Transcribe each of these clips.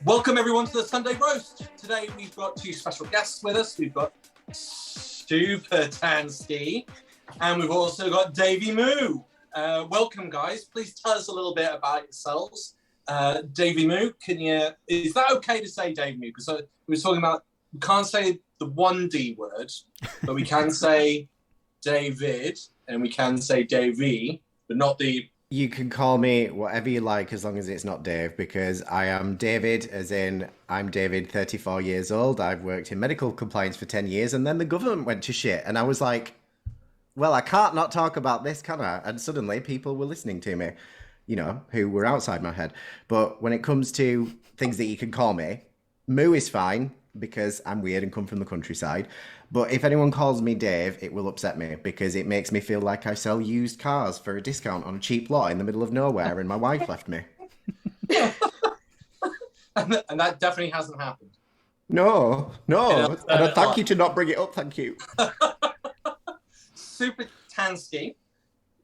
Welcome everyone to the Sunday Roast. Today we've got two special guests with us. We've got Supertanskii and we've also got Daviemoo. Welcome guys. Please tell us a little bit about yourselves. Daviemoo, is that okay to say Daviemoo? Because we were talking about, we can't say the one D word, but we can say David and we can say Davy, but not the... You can call me whatever you like as long as it's not Dave, because I am David, as in I'm David, 34 years old. I've worked in medical compliance for 10 years and then the government went to shit. And I was like, well, I can't not talk about this, can I? And suddenly people were listening to me, you know, who were outside my head. But when it comes to things that you can call me, Moo is fine because I'm weird and come from the countryside. But if anyone calls me Dave, it will upset me because it makes me feel like I sell used cars for a discount on a cheap lot in the middle of nowhere and my wife left me. and that definitely hasn't happened. No. And I thank you to not bring it up, thank you. Supertanskii,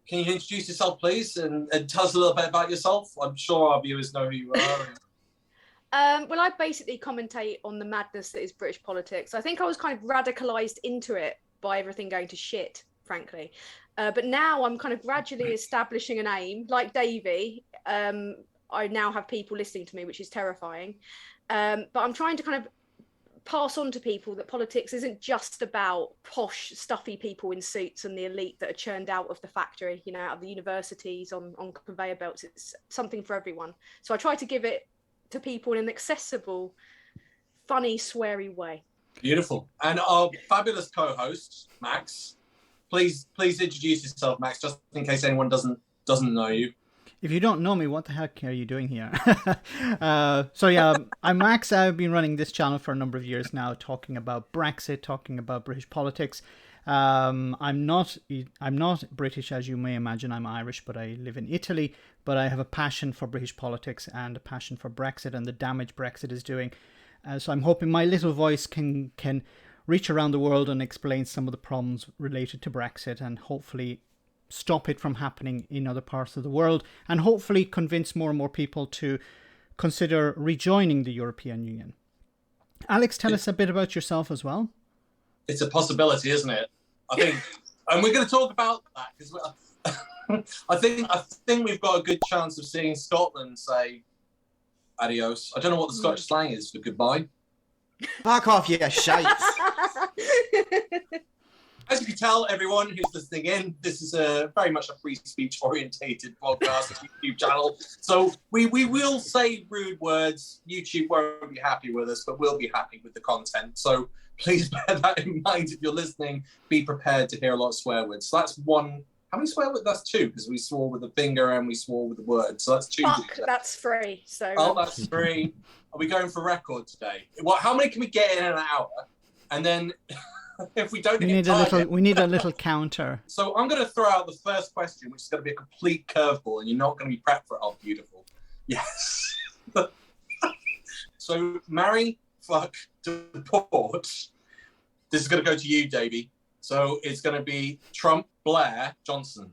can you introduce yourself, please, and tell us a little bit about yourself? I'm sure our viewers know who you are. Well, I basically commentate on the madness that is British politics. I think I was kind of radicalised into it by everything going to shit, frankly. But now I'm kind of gradually establishing an aim. Like Davey, I now have people listening to me, which is terrifying. But I'm trying to kind of pass on to people that politics isn't just about posh, stuffy people in suits and the elite that are churned out of the factory, you know, out of the universities on conveyor belts. It's something for everyone. So I try to give it to people in an accessible, funny, sweary way. Beautiful. And our fabulous co-host, Max. Please introduce yourself, Max, just in case anyone doesn't know you. If you don't know me, what the heck are you doing here? I'm Max. I've been running this channel for a number of years now, talking about Brexit, talking about British politics. I'm not British, as you may imagine. I'm Irish, but I live in Italy. But I have a passion for British politics and a passion for Brexit and the damage Brexit is doing. So I'm hoping my little voice can reach around the world and explain some of the problems related to Brexit and hopefully stop it from happening in other parts of the world and hopefully convince more and more people to consider rejoining the European Union. Alex, tell us a bit about yourself as well. It's a possibility, isn't it? I think, and we're going to talk about that because I think we've got a good chance of seeing Scotland say adios. I don't know what the Scottish slang is for goodbye. Fuck off, you shites. As you can tell, everyone who's listening in, this is very much a free speech orientated podcast YouTube channel. So we will say rude words. YouTube won't be happy with us, but we'll be happy with the content. So please bear that in mind if you're listening. Be prepared to hear a lot of swear words. So that's one. How many swear words? That's two, because we swore with a finger and we swore with a word. So that's two. Fuck, that's free. So. Oh, that's three. Are we going for record today? How many can we get in an hour? And then if we don't, we need a little counter. So I'm going to throw out the first question, which is going to be a complete curveball, and you're not going to be prepped for it. Oh, beautiful. Yes. So marry, fuck, deport. This is going to go to you, Davey. So it's going to be Trump, Blair, Johnson.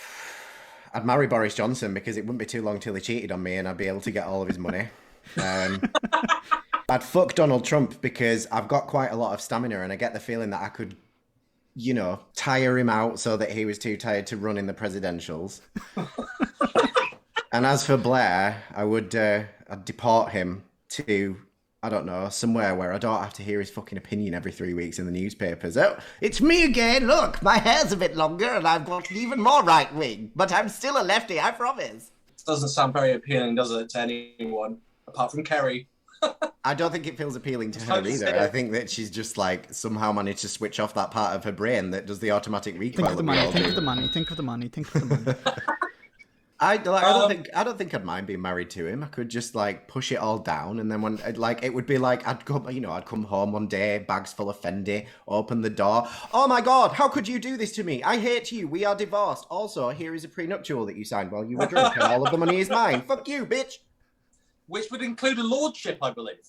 I'd marry Boris Johnson because it wouldn't be too long till he cheated on me and I'd be able to get all of his money. I'd fuck Donald Trump because I've got quite a lot of stamina and I get the feeling that I could, you know, tire him out so that he was too tired to run in the presidentials. And as for Blair, I'd deport him to, I don't know, somewhere where I don't have to hear his fucking opinion every 3 weeks in the newspapers. Oh, it's me again. Look, my hair's a bit longer and I've got even more right wing, but I'm still a lefty, I promise. It doesn't sound very appealing, does it, to anyone, apart from Kerry? I don't think it feels appealing to her either. I think that she's just like somehow managed to switch off that part of her brain that does the automatic recoil. Think of the money. I don't think I'd mind being married to him. I could just like push it all down, and then when it would be like I'd come home one day, bags full of Fendi, open the door. Oh my God, how could you do this to me? I hate you. We are divorced. Also, here is a prenuptial that you signed while you were drunk, and all of the money is mine. Fuck you, bitch. Which would include a lordship, I believe.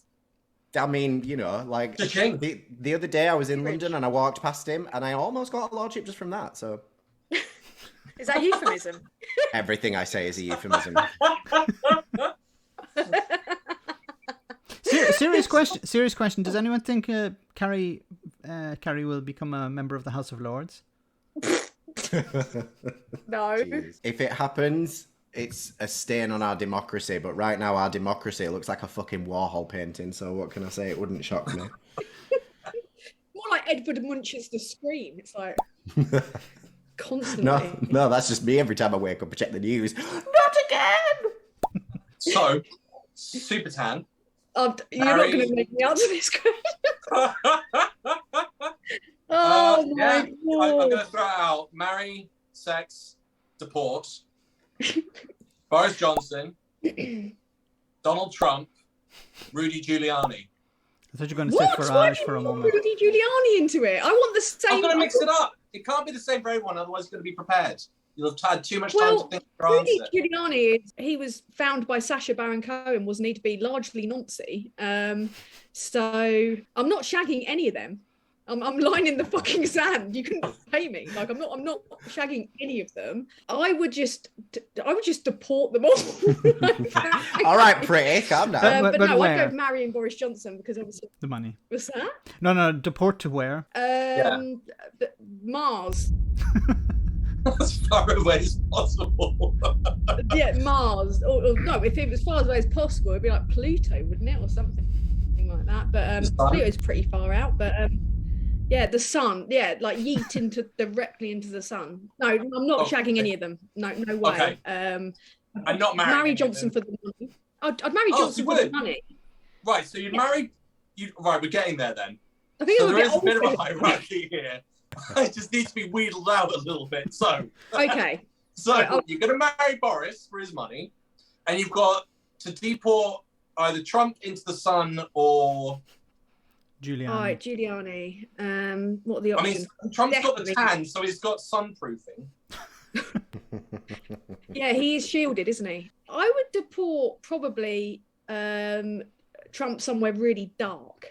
I mean, you know, like the other day I was in London and I walked past him, and I almost got a lordship just from that. So. Is that a euphemism? Everything I say is a euphemism. serious question. Serious question. Does anyone think Carrie will become a member of the House of Lords? No. Jeez. If it happens, it's a stain on our democracy. But right now, our democracy looks like a fucking Warhol painting. So what can I say? It wouldn't shock me. More like Edward Munch's The Scream. It's like constantly. No, that's just me every time I wake up and check the news. Not again! So, Supertan. You're not going to make me answer this question. Oh my God. I'm going to throw it out. Marry, sex, deport. Boris Johnson, Donald Trump, Rudy Giuliani. I thought you were going to say Farage for a moment. Rudy Giuliani into it. I want the same. I'm going to mix it up. It can't be the same for everyone, otherwise you're going to be prepared. You'll have had too much time to think of your Rudy answer. Giuliani, he was found by Sacha Baron Cohen, was need to be largely Nazi. So I'm not shagging any of them. I'm lying in the fucking sand. You can pay me. Like I'm not shagging any of them. I would just deport them all. All right, pretty, calm down. But no, where? I'd go marrying Boris Johnson because obviously The money. what's that? No, deport to where? Mars. As far away as possible. Yeah, Mars. Or no, if it was as far away as possible, it'd be like Pluto, wouldn't it, or something like that? But Pluto's pretty far out. But yeah, the sun. Yeah, like yeet directly into the sun. No, I'm not shagging any of them. No way. Okay. I'm not marrying marry any of Johnson them. for the money. I'd marry Johnson for the money. Right, so you'd marry. Right, we're getting there then. I think So I'm there is a bit of a older. hierarchy here. I just need to be wheedled out a little bit. So, Okay. you're going to marry Boris for his money, and you've got to deport either Trump into the sun or Giuliani. All right, Giuliani. What are the I options? mean, Trump's got the Definitely. tan, so he's got sunproofing. Yeah, he is shielded, isn't he? I would deport probably Trump somewhere really dark.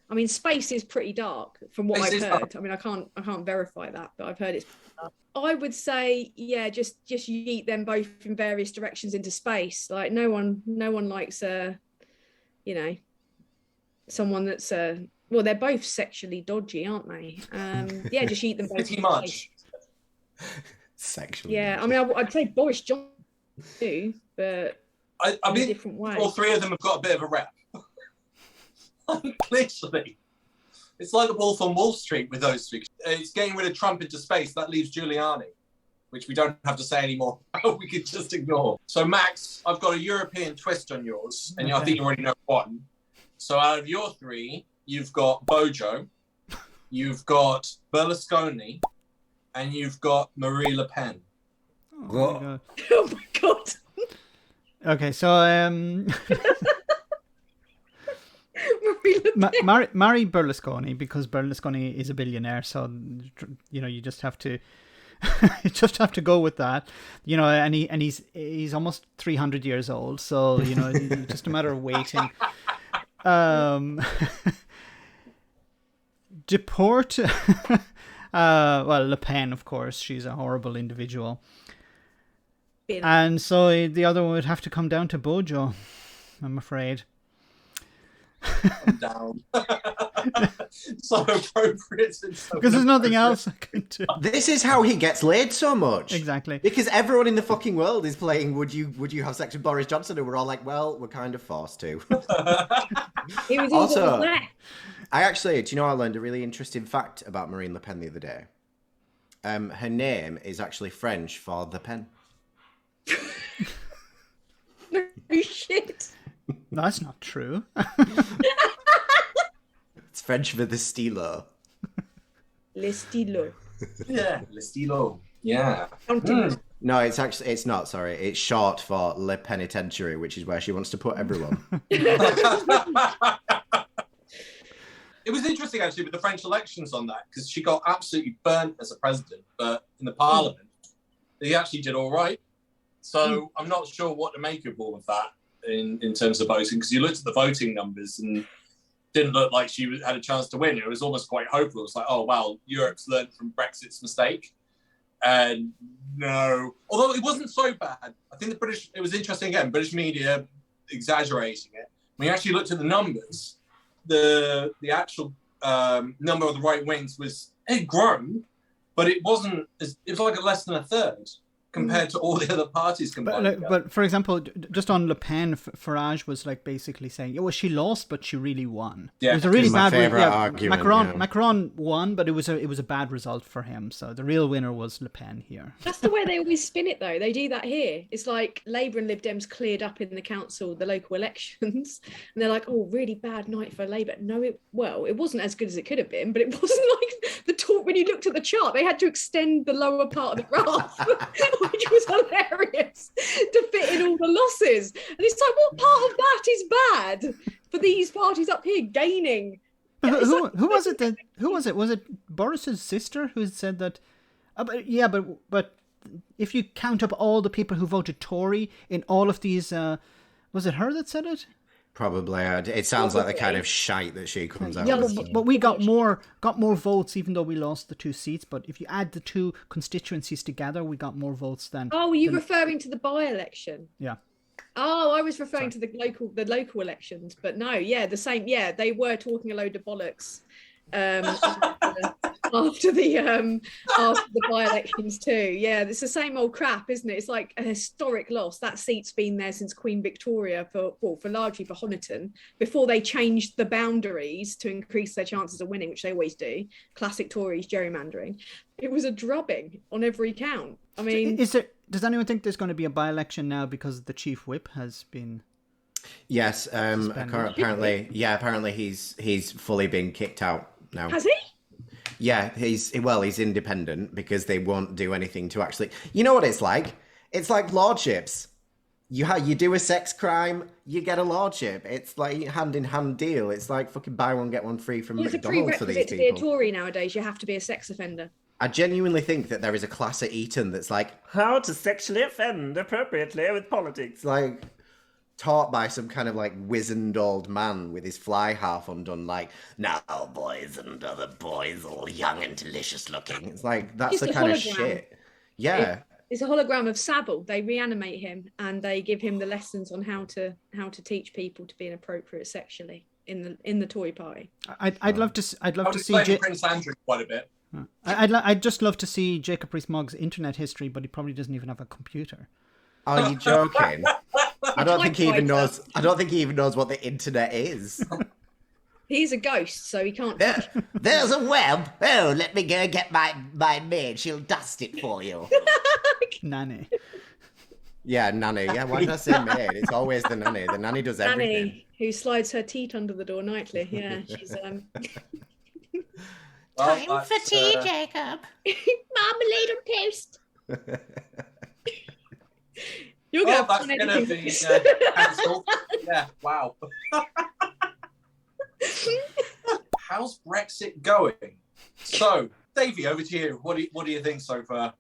I mean, space is pretty dark from what Space I've is heard. dark. I mean, I can't verify that, but I've heard it's pretty dark. I would say, yeah, just yeet them both in various directions into space. Like no one likes someone that's well, they're both sexually dodgy, aren't they? Yeah, just yeet them both. Pretty into much. space. Sexually. Yeah, I mean, I'd say Boris Johnson too, but I in a mean, different way. all three of them have got a bit of a rep. Literally. It's like the Wolf on Wall Street with those three. It's getting rid of Trump into space. That leaves Giuliani, which we don't have to say anymore. We could just ignore. So, Max, I've got a European twist on yours, and I think you already know one. So, out of your three, you've got Bojo, you've got Berlusconi, and you've got Marie Le Pen. Oh, my God. Oh my God. Okay, so Marie Le Pen. marry Berlusconi because Berlusconi is a billionaire. So you just have to go with that. And he's almost 300 years old. So just a matter of waiting. Deport. Well, Le Pen, of course, she's a horrible individual. And so the other one would have to come down to Bojo, I'm afraid. I'm down. So appropriate. Because there's nothing else I can do. This is how he gets laid so much. Exactly. Because everyone in the fucking world is playing Would you have sex with Boris Johnson? And we're all like, well, we're kind of forced to. He was all Also, there. do you know I learned a really interesting fact about Marine Le Pen the other day? Her name is actually French for the pen. No shit. No, that's not true. It's French for the stilo. Le stylo. Yeah, le stylo. Yeah. No, it's not, sorry. It's short for Le Penitentiary, which is where she wants to put everyone. It was interesting, actually, with the French elections on that, because she got absolutely burnt as a president, but in the parliament, they actually did all right. So I'm not sure what to make of all of that in terms of voting, because you looked at the voting numbers and didn't look like she had a chance to win. It was almost quite hopeful. It was like, oh, wow, Europe's learned from Brexit's mistake. And no, although it wasn't so bad. I think it was interesting again, British media exaggerating it. When you actually looked at the numbers, the actual number of the right wings had grown, but it wasn't. It was like less than a third compared to all the other parties combined. But for example, just on Le Pen, Farage was like basically saying, "Yeah, well, she lost, but she really won." Yeah, it was a really bad argument. Macron won, but it was a bad result for him. So the real winner was Le Pen here. That's the way they always spin it, though. They do that here. It's like Labour and Lib Dems cleared up in the council, the local elections, and they're like, "Oh, really bad night for Labour." No, it wasn't as good as it could have been, but it wasn't like the talk. When you looked at the chart, they had to extend the lower part of the graph, which was hilarious, to fit in all the losses. And it's like, what part of that is bad for these parties up here gaining? Who was it? Who was it? Was it Boris's sister who said that? But if you count up all the people who voted Tory in all of these, was it her that said it? Probably. It sounds like the kind of shite that she comes out with. Yeah, but we got more votes, even though we lost the 2 seats. But if you add the 2 constituencies together, we got more votes than. Oh, were you referring to the by-election? Yeah. Oh, I was referring to the local elections, but no, yeah, the same. Yeah, they were talking a load of bollocks after the by-elections too. Yeah, it's the same old crap, isn't it? It's like a historic loss. That seat's been there since Queen Victoria for largely for Honiton, before they changed the boundaries to increase their chances of winning, which they always do. Classic Tories gerrymandering. It was a drubbing on every count. I mean, does anyone think there's going to be a by-election now because the chief whip has been? Yes, apparently he's fully been kicked out now. Has he? Yeah, he's independent because they won't do anything to actually. You know what it's like? It's like lordships. You do a sex crime, you get a lordship. It's like hand in hand deal. It's like fucking buy one get one free from McDonald's for these people. To be a Tory nowadays, you have to be a sex offender. I genuinely think that there is a class at Eton that's like how to sexually offend appropriately with politics. Like taught by some kind of like wizened old man with his fly half undone, like, now boys and other boys all young and delicious looking. It's like, that's the kind of shit. Yeah. It's a hologram of Savile. They reanimate him and they give him the lessons on how to teach people to be inappropriate sexually in the Tory party. I'd love to see Prince Andrew quite a bit. I'd just love to see Jacob Rees-Mogg's internet history, but he probably doesn't even have a computer. Are you joking? I don't think he even knows what the internet is. He's a ghost, so he can't. There's a web. Oh, let me go get my maid. She'll dust it for you. Nanny. Yeah, nanny. Yeah, why did I say maid? It's always the nanny. The nanny does everything. Nanny, who slides her teat under the door nightly. Yeah, she's Time for tea, Jacob. Marmalade on toast. You're going that's going to be cancelled. Yeah, wow. How's Brexit going? So, Davey, over to you. What do you think so far?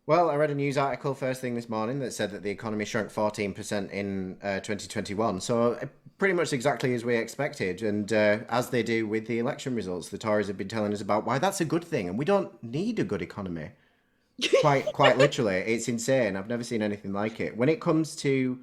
Well, I read a news article first thing this morning that said that the economy shrunk 14% in 2021. So pretty much exactly as we expected. And as they do with the election results, the Tories have been telling us about why that's a good thing. And we don't need a good economy. Quite literally. It's insane. I've never seen anything like it. When it comes to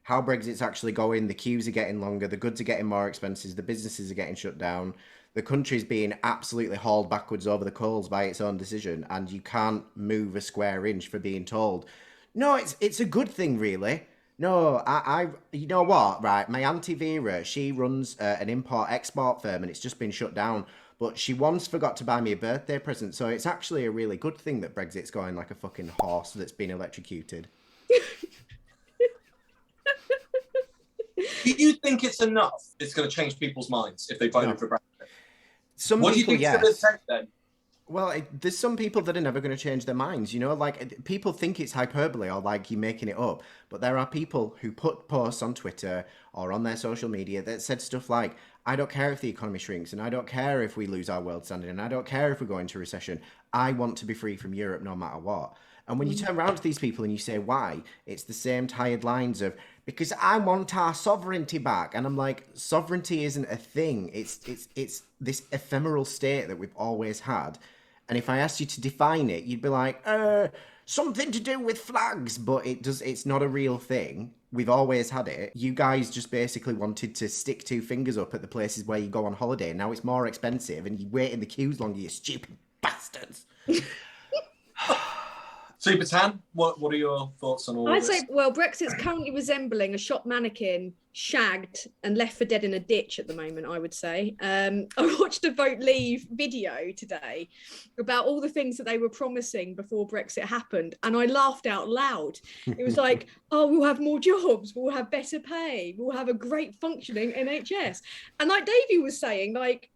how Brexit's actually going, the queues are getting longer, the goods are getting more expensive, the businesses are getting shut down. The country's being absolutely hauled backwards over the coals by its own decision, and you can't move a square inch for being told, no, it's a good thing, really. No, I you know what, right? My Auntie Vera, she runs an import-export firm, and it's just been shut down. But she once forgot to buy me a birthday present, so it's actually a really good thing that Brexit's going like a fucking horse that's been electrocuted. Do you think it's enough? It's going to change people's minds if they voted for Brexit? What do you think it's going to take then? Well, there's some people that are never going to change their minds, you know? Like, people think it's hyperbole or like you're making it up. But there are people who put posts on Twitter or on their social media that said stuff like, I don't care if the economy shrinks, and I don't care if we lose our world standing, and I don't care if we go into recession. I want to be free from Europe no matter what. And when you turn around to these people and you say, why? It's the same tired lines of, because I want our sovereignty back. And I'm like, sovereignty isn't a thing. It's this ephemeral state that we've always had. And if I asked you to define it, you'd be like, something to do with flags, but it's not a real thing. We've always had it. You guys just basically wanted to stick two fingers up at the places where you go on holiday. Now it's more expensive and you wait in the queues longer, you stupid bastards. Supertan, what are your thoughts on all I'd this? say, well, Brexit's currently resembling a shop mannequin shagged and left for dead in a ditch at the moment, I would say. I watched a Vote Leave video today about all the things that they were promising before Brexit happened, and I laughed out loud. It was like, oh, we'll have more jobs, we'll have better pay, we'll have a great functioning NHS. And like Davey was saying, like,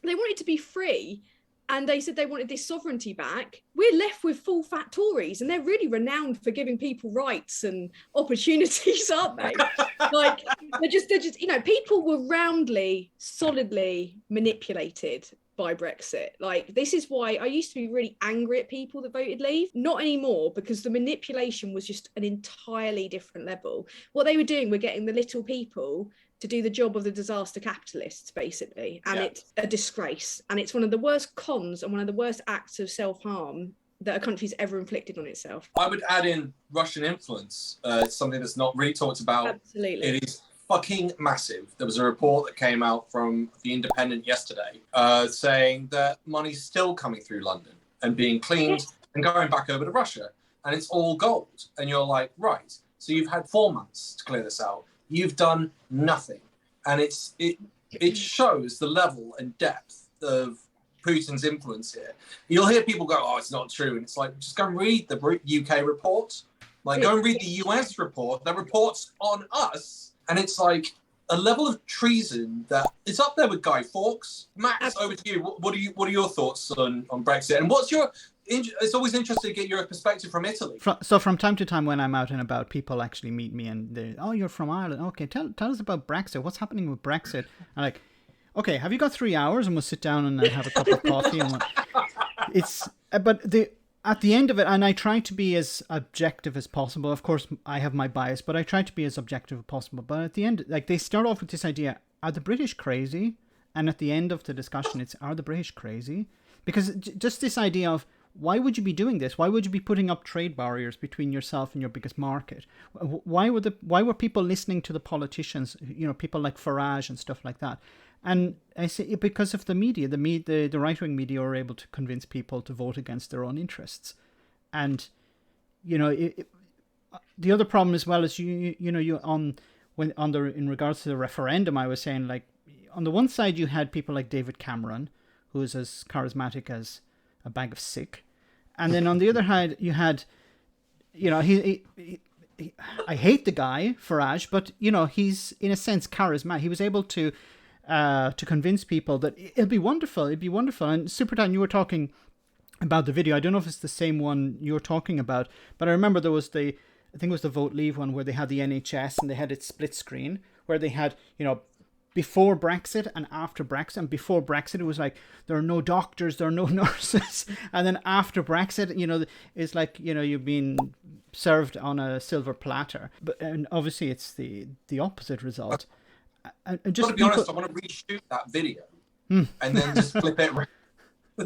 they want it to be free, and they said they wanted this sovereignty back. We're left with full fat Tories, and they're really renowned for giving people rights and opportunities, aren't they? Like, they're just, you know, people were roundly, solidly manipulated by Brexit. Like, this is why I used to be really angry at people that voted Leave. Not anymore, because the manipulation was just an entirely different level. What they were doing were getting the little people to do the job of the disaster capitalists, basically. And it's a disgrace. And it's one of the worst cons and one of the worst acts of self-harm that a country's ever inflicted on itself. I would add in Russian influence. It's something that's not really talked about. Absolutely. It is fucking massive. There was a report that came out from The Independent yesterday saying that money's still coming through London and being cleaned and going back over to Russia. And it's all gold. And you're like, right, so you've had 4 months to clear this out. You've done nothing. And it shows the level and depth of Putin's influence here. You'll hear people go, oh, it's not true. And it's like, just go and read the UK report. Like, go and read the US report. The report's on us. And it's like a level of treason that is up there with Guy Fawkes. Max, over to you. What are your thoughts on Brexit? And what's your... It's always interesting to get your perspective from Italy. So from time to time when I'm out and about, people actually meet me and they, oh, you're from Ireland. Okay, tell us about Brexit. What's happening with Brexit? I'm like, okay, have you got 3 hours and we'll sit down and have a cup of coffee? And at the end of it, and I try to be as objective as possible. Of course, I have my bias, but I try to be as objective as possible. But at the end, like, they start off with this idea, are the British crazy? And at the end of the discussion, it's, are the British crazy? Because just this idea of, why would you be doing this? Why would you be putting up trade barriers between yourself and your biggest market? Why were people listening to the politicians, you know, people like Farage and stuff like that? And I say because of the media, the right-wing media are able to convince people to vote against their own interests. And, you know, the other problem as well is in regards to the referendum, I was saying, like, on the one side you had people like David Cameron, who is as charismatic as a bag of sick, and then on the other hand you had, you know, he I hate the guy Farage, but you know, he's in a sense charismatic. He was able to convince people that it'd be wonderful. And Supertan, you were talking about the video. I don't know if it's the same one you're talking about, but I remember there was I think it was the Vote Leave one where they had the NHS and they had it split screen, where they had, you know, before Brexit and after Brexit. And before Brexit, it was like, there are no doctors, there are no nurses. And then after Brexit, you know, it's like, you know, you've been served on a silver platter. And obviously it's the opposite result. And just to be honest, I want to reshoot that video and then just flip it,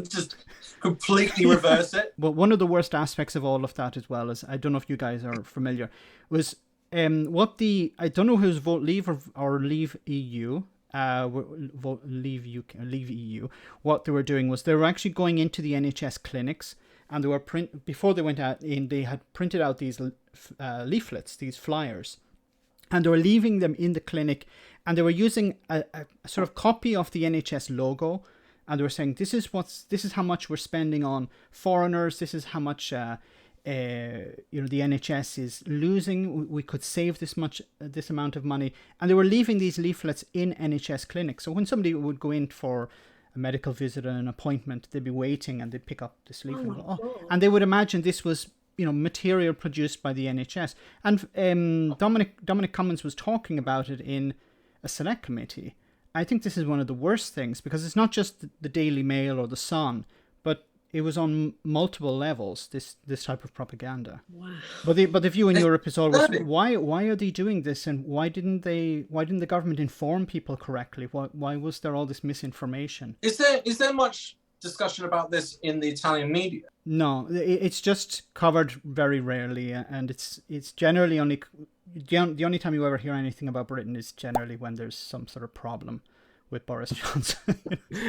just completely reverse it. But one of the worst aspects of all of that, as well as, I don't know if you guys are familiar, was I don't know who's Vote Leave or Leave EU, Vote Leave UK, Leave EU. What they were doing was they were actually going into the NHS clinics, and they were before they went out in, they had printed out these leaflets, these flyers, and they were leaving them in the clinic, and they were using a sort of copy of the NHS logo, and they were saying, this is how much we're spending on foreigners, this is how much you know, the NHS is losing, we could save this amount of money. And they were leaving these leaflets in NHS clinics. So when somebody would go in for a medical visit or an appointment, they'd be waiting and they'd pick up this leaflet. And they would imagine this was, you know, material produced by the NHS. And Dominic Cummings was talking about it in a select committee. I think this is one of the worst things, because it's not just the Daily Mail or the Sun, but it was on multiple levels, this type of propaganda. Wow. But the view in Europe is always, why are they doing this, and why didn't the government inform people correctly? Why was there all this misinformation? Is there much discussion about this in the Italian media? No, it's just covered very rarely, and it's generally only the only time you ever hear anything about Britain is generally when there's some sort of problem with Boris Johnson.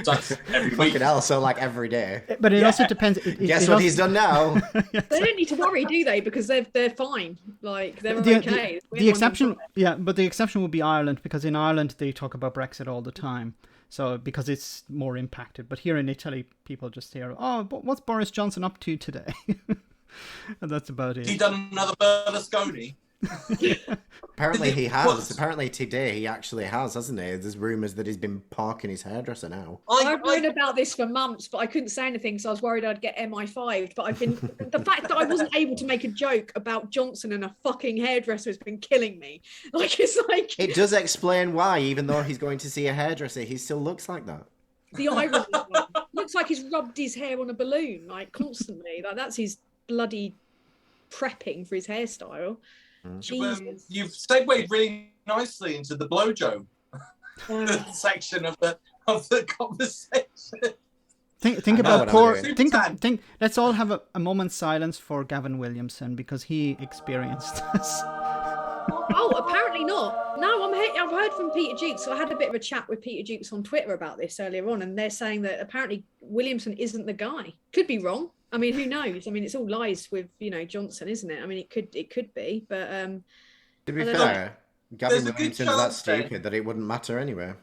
That's every week. Fucking hell, so like every day. But it also depends. Guess what he's done now? They don't need to worry, do they? Because they're fine. Like they're okay. The exception, but the exception would be Ireland, because in Ireland they talk about Brexit all the time. So because it's more impacted. But here in Italy, people just hear, "Oh, what's Boris Johnson up to today?" And that's about it. He done another Berlusconi. Apparently he has. Apparently today he actually has, hasn't he? There's rumours that he's been parking his hairdresser now. I've known about this for months, but I couldn't say anything because I was worried I'd get MI5'd. But I've been the fact that I wasn't able to make a joke about Johnson and a fucking hairdresser has been killing me. Like it's like It does explain why, even though he's going to see a hairdresser, he still looks like that. the irony of it. Looks like he's rubbed his hair on a balloon like constantly. Like that's his bloody prepping for his hairstyle. Jesus. You've segued really nicely into the blowjob section of the conversation. Think about poor. Think. Let's all have a moment's silence for Gavin Williamson, because he experienced this. Oh, apparently not. No, I've heard from Peter Jukes. So I had a bit of a chat with Peter Jukes on Twitter about this earlier on, and they're saying that apparently Williamson isn't the guy. Could be wrong. I mean, who knows? I mean, it's all lies with Johnson, isn't it? I mean, it could be, but to be fair, Gavin Williamson's that stupid that it wouldn't matter anyway.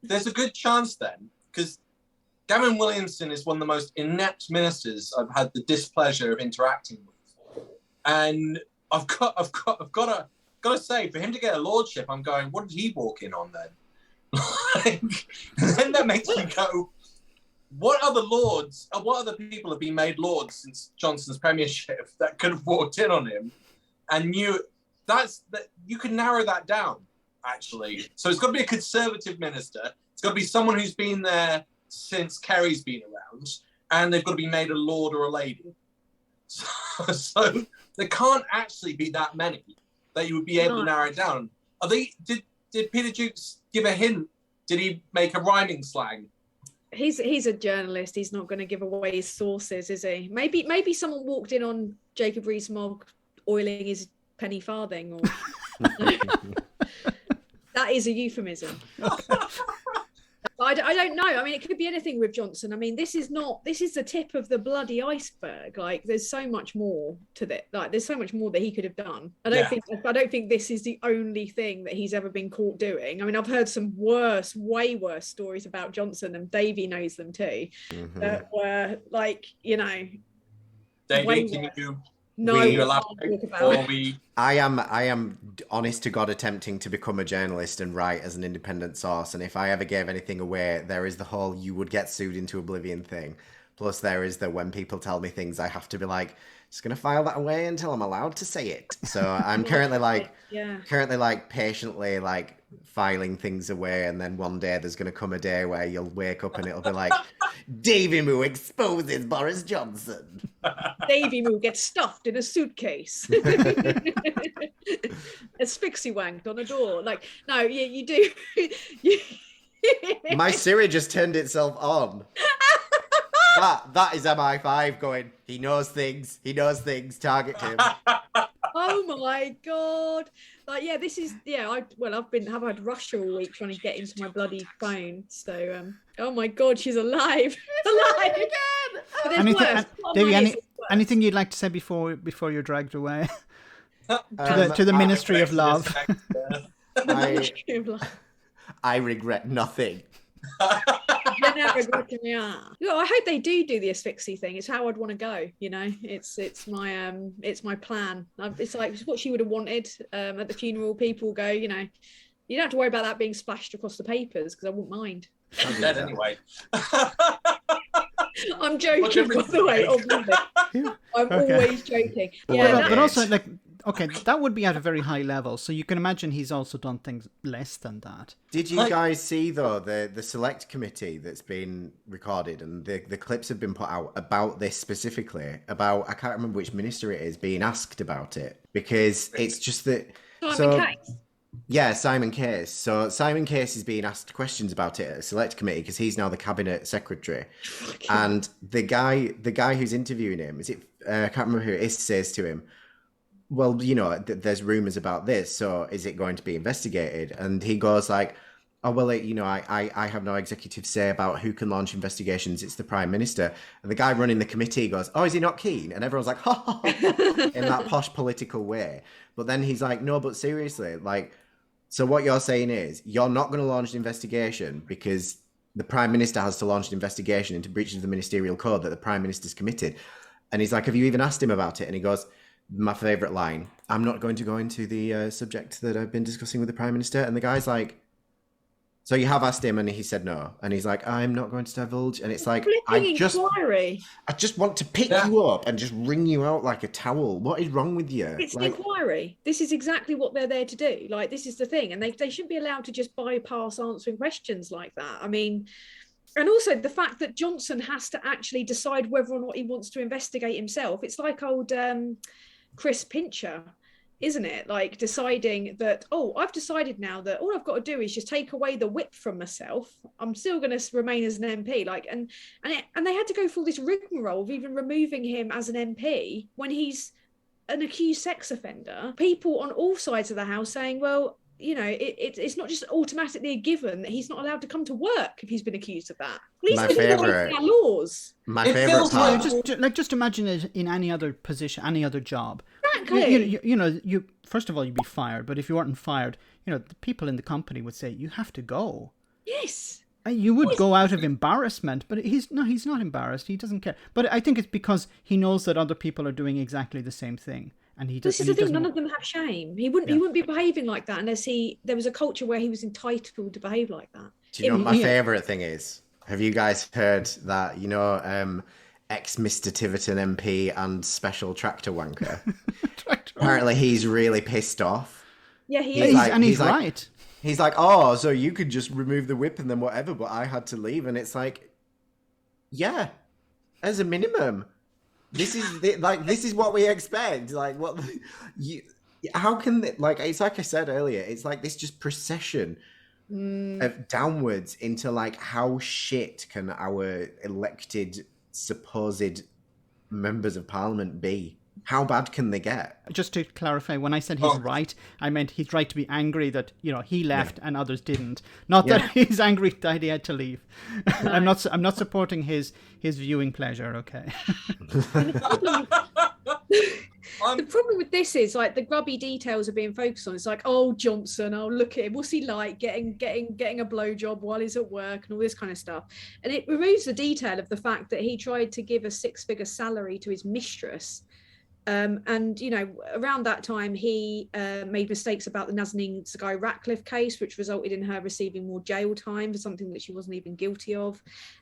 There's a good chance then, because Gavin Williamson is one of the most inept ministers I've had the displeasure of interacting with, and I've got to say, for him to get a lordship, I'm going, what did he walk in on then? Then that makes me go, what other people have been made lords since Johnson's premiership that could have walked in on him? And you can narrow that down, actually. So it's got to be a Conservative minister. It's got to be someone who's been there since Kerry's been around, and they've got to be made a lord or a lady. So there can't actually be that many that you would be able to narrow it down. Did Peter Jukes give a hint? Did he make a rhyming slang? He's a journalist. He's not going to give away his sources, is he? Maybe someone walked in on Jacob Rees-Mogg oiling his penny farthing, or that is a euphemism. I don't know. I mean, it could be anything with Johnson. I mean, this is the tip of the bloody iceberg. Like, there's so much more to that. Like, there's so much more that he could have done. I don't think this is the only thing that he's ever been caught doing. I mean, I've heard some way worse stories about Johnson, and Davey knows them too. That were like, Davey, can you? No, I am honest to God attempting to become a journalist and write as an independent source, and if I ever gave anything away, there is the whole you would get sued into oblivion thing. Plus there is the when people tell me things, I have to be like, just gonna file that away until I'm allowed to say it. So I'm currently patiently filing things away, and then one day there's gonna come a day where you'll wake up and it'll be like, Daviemoo exposes Boris Johnson. Daviemoo gets stuffed in a suitcase. Asphyxie wanked on a door. Like, no, you do. My Siri just turned itself on. That is MI5 going, he knows things, target him. Oh my God. Like, yeah, this is, I've had Russia all week trying to get into my bloody phone. So, oh my God, she's alive. Alive again. But there's worse. Davey, anything you'd like to say before you're dragged away? to the Ministry of Love. I regret nothing. I hope they do the asphyxie thing. It's how I'd want to go. It's my plan. It's like what she would have wanted at the funeral. People go, you don't have to worry about that being splashed across the papers because I wouldn't mind. I'm dead anyway. I'm joking, by the way. Obviously. I'm always joking. Yeah, but also okay, that would be at a very high level. So you can imagine he's also done things less than that. Did you guys see, though, the select committee that's been recorded and the clips have been put out about this specifically, about, I can't remember which minister it is, being asked about it, because it's just that... Yeah, Simon Case. So Simon Case is being asked questions about it at a select committee because he's now the cabinet secretary. And the guy who's interviewing him, I can't remember who it is, says to him, well, you know, there's rumors about this, so is it going to be investigated? And he goes like, oh, well, I have no executive say about who can launch investigations. It's the Prime Minister. And the guy running the committee goes, oh, is he not keen? And everyone's like, ha, ha, ha, in that posh political way. But then he's like, no, but seriously, like, so what you're saying is you're not going to launch an investigation because the Prime Minister has to launch an investigation into breaches of the ministerial code that the Prime Minister's committed. And he's like, have you even asked him about it? And he goes, my favourite line, I'm not going to go into the subject that I've been discussing with the Prime Minister. And the guy's like, so you have asked him, and he said no. And he's like, I'm not going to divulge. And it's like, I just want to pick you up and just wring you out like a towel. What is wrong with you? It's an inquiry. This is exactly what they're there to do. Like, this is the thing. And they shouldn't be allowed to just bypass answering questions like that. I mean, and also the fact that Johnson has to actually decide whether or not he wants to investigate himself. It's like old Chris Pincher, isn't it? Like deciding that, oh, I've decided now that all I've got to do is just take away the whip from myself. I'm still going to remain as an MP. Like, and they had to go through this rigmarole of even removing him as an MP when he's an accused sex offender. People on all sides of the House saying, well, you know, it's not just automatically a given that he's not allowed to come to work if he's been accused of that. My favorite laws. My favorite part. Just imagine it in any other position, any other job. Exactly. You know, first of all, you'd be fired, but if you weren't fired, you know, the people in the company would say you have to go. Yes. You would go out of embarrassment, but he's not embarrassed. He doesn't care. But I think it's because he knows that other people are doing exactly the same thing. And he does, this is the thing, none of them have shame. He wouldn't be behaving like that unless there was a culture where he was entitled to behave like that. Do you know what my favourite thing is? Have you guys heard that, you know, ex-Mr. Tiverton MP and special tractor wanker? Apparently he's really pissed off. Yeah, he is. And he's right. He's like, oh, so you could just remove the whip and then whatever, but I had to leave. And it's like, yeah, as a minimum. This is what we expect. Like, how can it's like I said earlier, it's like this just procession of downwards into like how shit can our elected supposed members of parliament be? How bad can they get? Just to clarify, when I said he's right, I meant he's right to be angry that, you know, he left and others didn't. Not that he's angry that he had to leave. No. I'm not supporting his viewing pleasure, okay? The problem with this is like the grubby details are being focused on. It's like, oh, Johnson, oh, look at him. What's he like getting a blowjob while he's at work and all this kind of stuff. And it removes the detail of the fact that he tried to give a 6-figure salary to his mistress. And, you know, around that time, he made mistakes about the Nazanin Zagai Ratcliffe case, which resulted in her receiving more jail time for something that she wasn't even guilty of.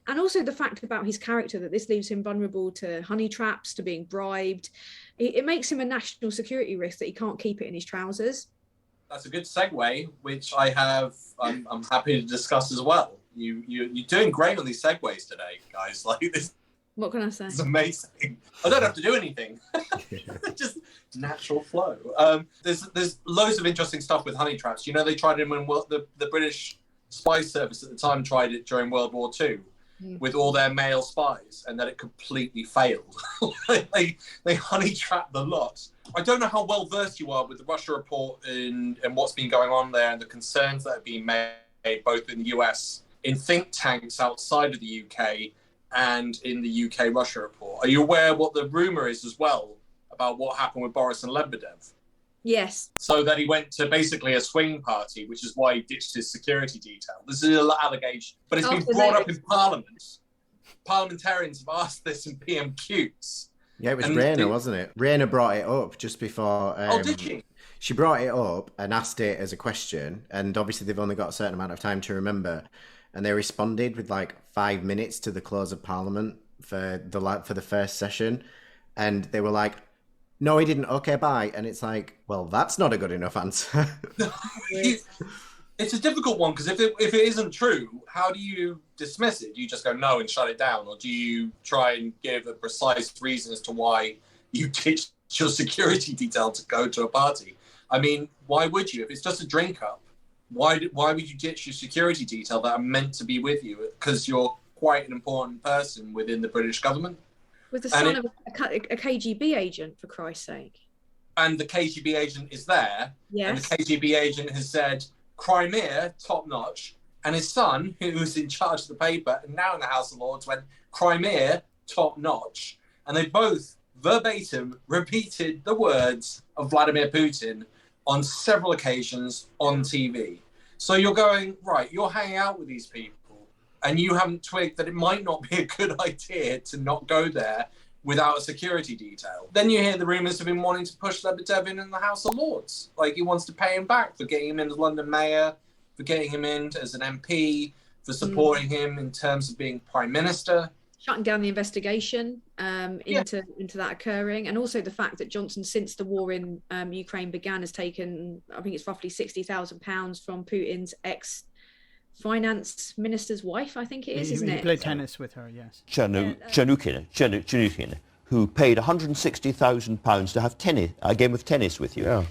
And also the fact about his character, that this leaves him vulnerable to honey traps, to being bribed. It makes him a national security risk that he can't keep it in his trousers. That's a good segue, which I'm happy to discuss as well. You're doing great on these segues today, guys. Like this. What can I say? It's amazing. I don't have to do anything. Just natural flow. There's loads of interesting stuff with honey traps. You know, they tried it when the British spy service at the time tried it during World War II with all their male spies, and then it completely failed. they honey trapped the lot. I don't know how well versed you are with the Russia report and what's been going on there and the concerns that have been made both in the US, in think tanks outside of the UK, and in the UK Russia report. Are you aware what the rumour is as well about what happened with Boris and Lebedev? Yes. So that he went to basically a swing party, which is why he ditched his security detail. This is an allegation, but it's been brought up in Parliament. Parliamentarians have asked this in PMQs. Yeah, it was Rayner, wasn't it? Rayner brought it up just before... did she? She brought it up and asked it as a question, and obviously they've only got a certain amount of time to remember. And they responded with like 5 minutes to the close of Parliament for the first session, and they were like, "No, he didn't. Okay, bye." And it's like, well, that's not a good enough answer. It's a difficult one because if it isn't true, how do you dismiss it? Do you just go no and shut it down, or do you try and give a precise reason as to why you ditched your security detail to go to a party? I mean, why would you? If it's just a drink up, why would you ditch your security detail that are meant to be with you because you're quite an important person within the British government? With the son of a KGB agent, for Christ's sake. And the KGB agent is there. Yes. And the KGB agent has said, Crimea, top notch. And his son, who's in charge of the paper and now in the House of Lords, went, Crimea, top notch. And they both verbatim repeated the words of Vladimir Putin on several occasions on TV. So you're going, right, you're hanging out with these people and you haven't twigged that it might not be a good idea to not go there without a security detail. Then you hear the rumours of him wanting to push Lebedev in the House of Lords. Like he wants to pay him back for getting him in as London mayor, for getting him in as an MP, for supporting him in terms of being Prime Minister. Shutting down the investigation into that occurring, and also the fact that Johnson, since the war in Ukraine began, has taken, I think it's roughly £60,000 from Putin's ex-finance minister's wife, I think it is, isn't it? He played tennis with her, yes. Chanukin, who paid £160,000 to have a game of tennis with you. Yeah.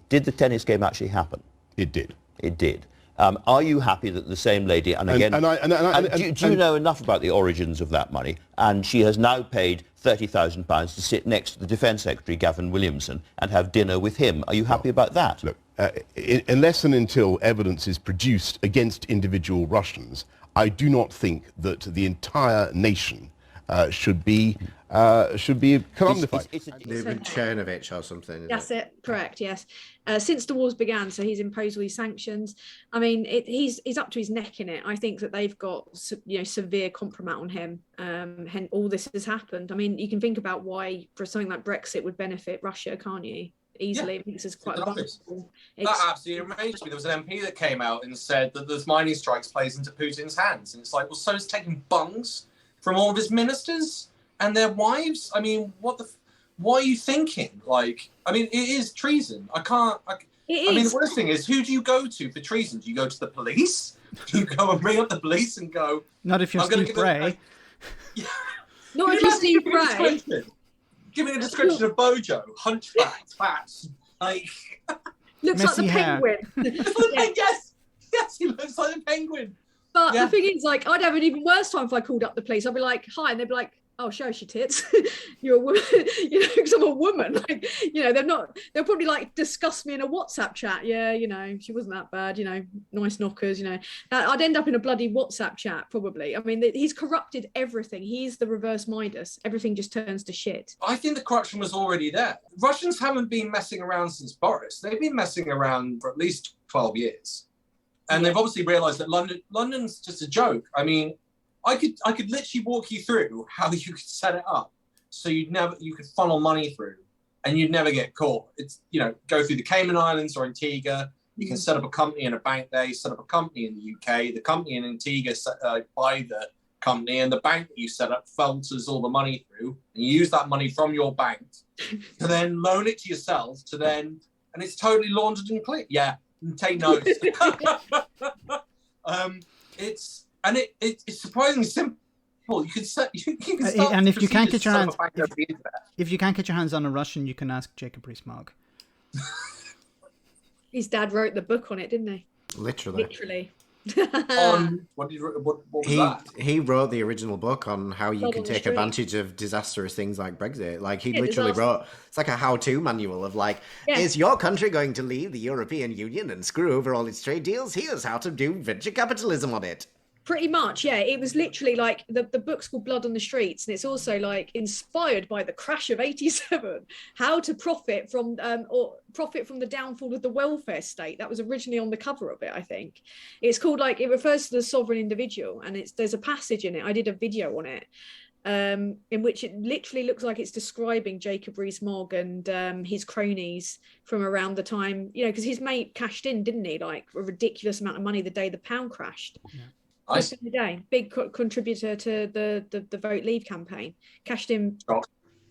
Did the tennis game actually happen? It did. It did. Are you happy that the same lady, and again, do you know enough about the origins of that money? And she has now paid £30,000 to sit next to the Defence Secretary, Gavin Williamson, and have dinner with him. Are you happy about that? Look, unless and until evidence is produced against individual Russians, I do not think that the entire nation should be calumnified. David Chernovich or something. That's it, correct, yes. Since the wars began, so he's imposed all these sanctions. I mean, he's up to his neck in it. I think that they've got severe compromise on him. Hence, all this has happened. I mean, you can think about why for something like Brexit would benefit Russia, can't you? Easily, Yeah, this is quite that absolutely amazed me. There was an MP that came out and said that those mining strikes plays into Putin's hands, and it's like, well, so is taking bungs from all of his ministers and their wives. I mean, what are you thinking? Like, I mean, it is treason. I mean, the worst thing is, who do you go to for treason? Do you go to the police? Do you go and bring up the police and go? Not if you're Steve Bray. Not if you're Steve Bray. Give me a description of Bojo, hunchback, fat, like looks like the penguin. Yes, he looks like a penguin. But the thing is, like, I'd have an even worse time if I called up the police. I'd be like, "Hi," and they'd be like, "Oh, show us your tits. You're a woman," because I'm a woman. Like, they'll probably like discuss me in a WhatsApp chat. Yeah, she wasn't that bad. Nice knockers. I'd end up in a bloody WhatsApp chat probably. I mean, he's corrupted everything. He's the reverse Midas. Everything just turns to shit. I think the corruption was already there. Russians haven't been messing around since Boris. They've been messing around for at least 12 years. And they've obviously realised that London's just a joke. I mean, I could literally walk you through how you could set it up so you could funnel money through and you'd never get caught. It's, go through the Cayman Islands or Antigua. You can set up a company in a bank there, you set up a company in the UK. The company in Antigua buy the company, and the bank that you set up filters all the money through, and you use that money from your bank to then loan it to yourself and it's totally laundered and clear. Yeah. Take notes. It's surprisingly simple. You can start, and if you can't get your hands on a Russian, you can ask Jacob Rees-Mogg. His dad wrote the book on it, didn't he? Literally. What was that? He wrote the original book on how you can take advantage of disastrous things like Brexit. Like he literally wrote, it's like a how-to manual of like, is your country going to leave the European Union and screw over all its trade deals? Here's how to do venture capitalism on it. Pretty much, yeah. It was literally like the book's called Blood on the Streets, and it's also like inspired by the crash of '87. How to profit from the downfall of the welfare state. That was originally on the cover of it, I think. It's called it refers to the sovereign individual, and there's a passage in it. I did a video on it, in which it literally looks like it's describing Jacob Rees-Mogg and his cronies from around the time, because his mate cashed in, didn't he? Like a ridiculous amount of money the day the pound crashed. Yeah. Just in the day, big contributor to the Vote Leave campaign, cashed in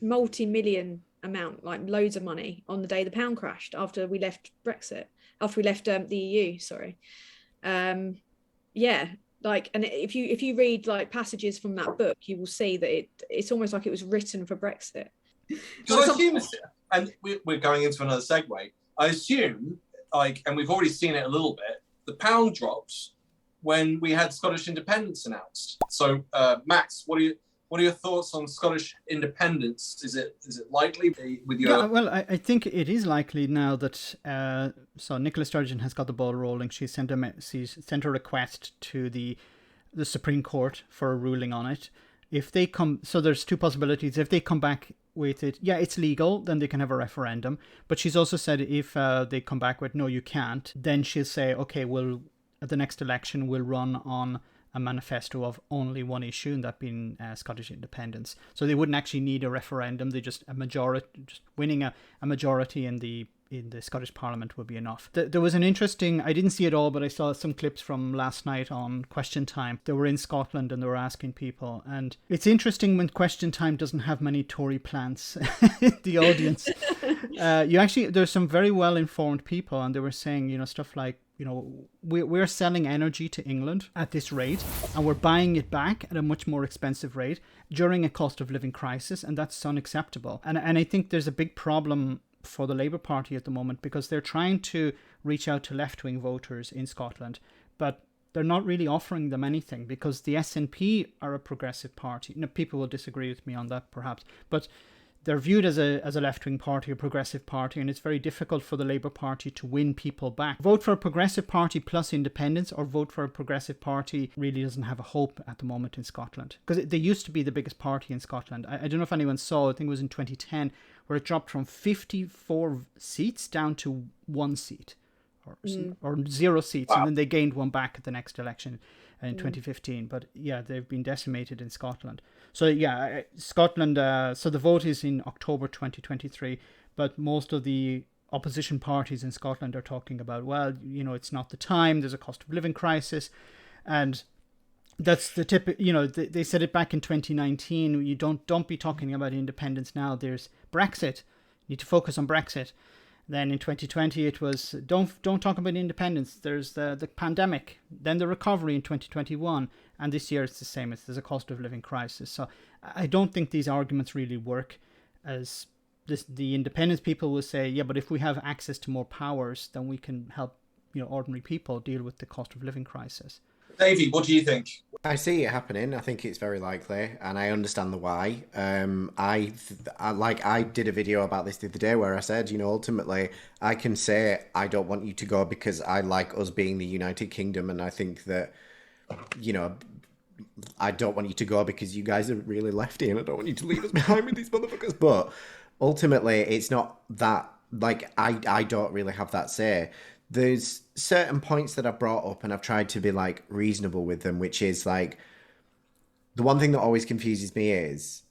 multi-million amount, like loads of money on the day the pound crashed after we left the EU. Sorry, and if you read like passages from that book, you will see that it's almost like it was written for Brexit. So I assume, and we're going into another segue. I assume, and we've already seen it a little bit, the pound dropped when we had Scottish independence announced. So, Max, what are your thoughts on Scottish independence? Is it likely with your? Yeah, well, I think it is likely now that so Nicola Sturgeon has got the ball rolling. She sent a request to the Supreme Court for a ruling on it. If they come, so there's two possibilities. If they come back with it, yeah, it's legal, then they can have a referendum. But she's also said if they come back with no, you can't, then she'll say, okay, well, at the next election, we'll run on a manifesto of only one issue, and that being Scottish independence. So they wouldn't actually need a referendum. They just winning a majority in the Scottish Parliament would be enough. There was an interesting, I didn't see it all, but I saw some clips from last night on Question Time. They were in Scotland and they were asking people, and it's interesting when Question Time doesn't have many Tory plants in the audience. There's some very well informed people, and they were saying, stuff like, we're selling energy to England at this rate, and we're buying it back at a much more expensive rate during a cost of living crisis, and that's unacceptable. And I think there's a big problem for the Labour Party at the moment, because they're trying to reach out to left-wing voters in Scotland, but they're not really offering them anything, because the SNP are a progressive party. People will disagree with me on that perhaps, but they're viewed as a left-wing party, a progressive party, and it's very difficult for the Labour Party to win people back. Vote for a progressive party plus independence, or vote for a progressive party really doesn't have a hope at the moment in Scotland. Because they used to be the biggest party in Scotland. I don't know if anyone saw, I think it was in 2010, where it dropped from 54 seats down to 1 seat. Or 0 seats, wow. And then they gained one back at the next election in 2015. But yeah, they've been decimated in Scotland. So yeah, Scotland, so the vote is in October 2023, but most of the opposition parties in Scotland are talking about, well, it's not the time, there's a cost of living crisis, and that's the tip. They said it back in 2019, you don't be talking about independence now, there's Brexit, you need to focus on Brexit. Then in 2020 it was don't talk about independence, there's the pandemic, then the recovery in 2021, and this year it's the same, there's a cost of living crisis. So I don't think these arguments really work, as the independence people will say, yeah, but if we have access to more powers, then we can help ordinary people deal with the cost of living crisis. Davey, what do you think? I see it happening. I think it's very likely, and I understand the why. I did a video about this the other day where I said, ultimately, I can say I don't want you to go because I like us being the United Kingdom, and I think that, I don't want you to go because you guys are really lefty, and I don't want you to leave us behind with these motherfuckers. But ultimately, it's not that. I don't really have that say. There's certain points that I've brought up and I've tried to be reasonable with them, which is the one thing that always confuses me is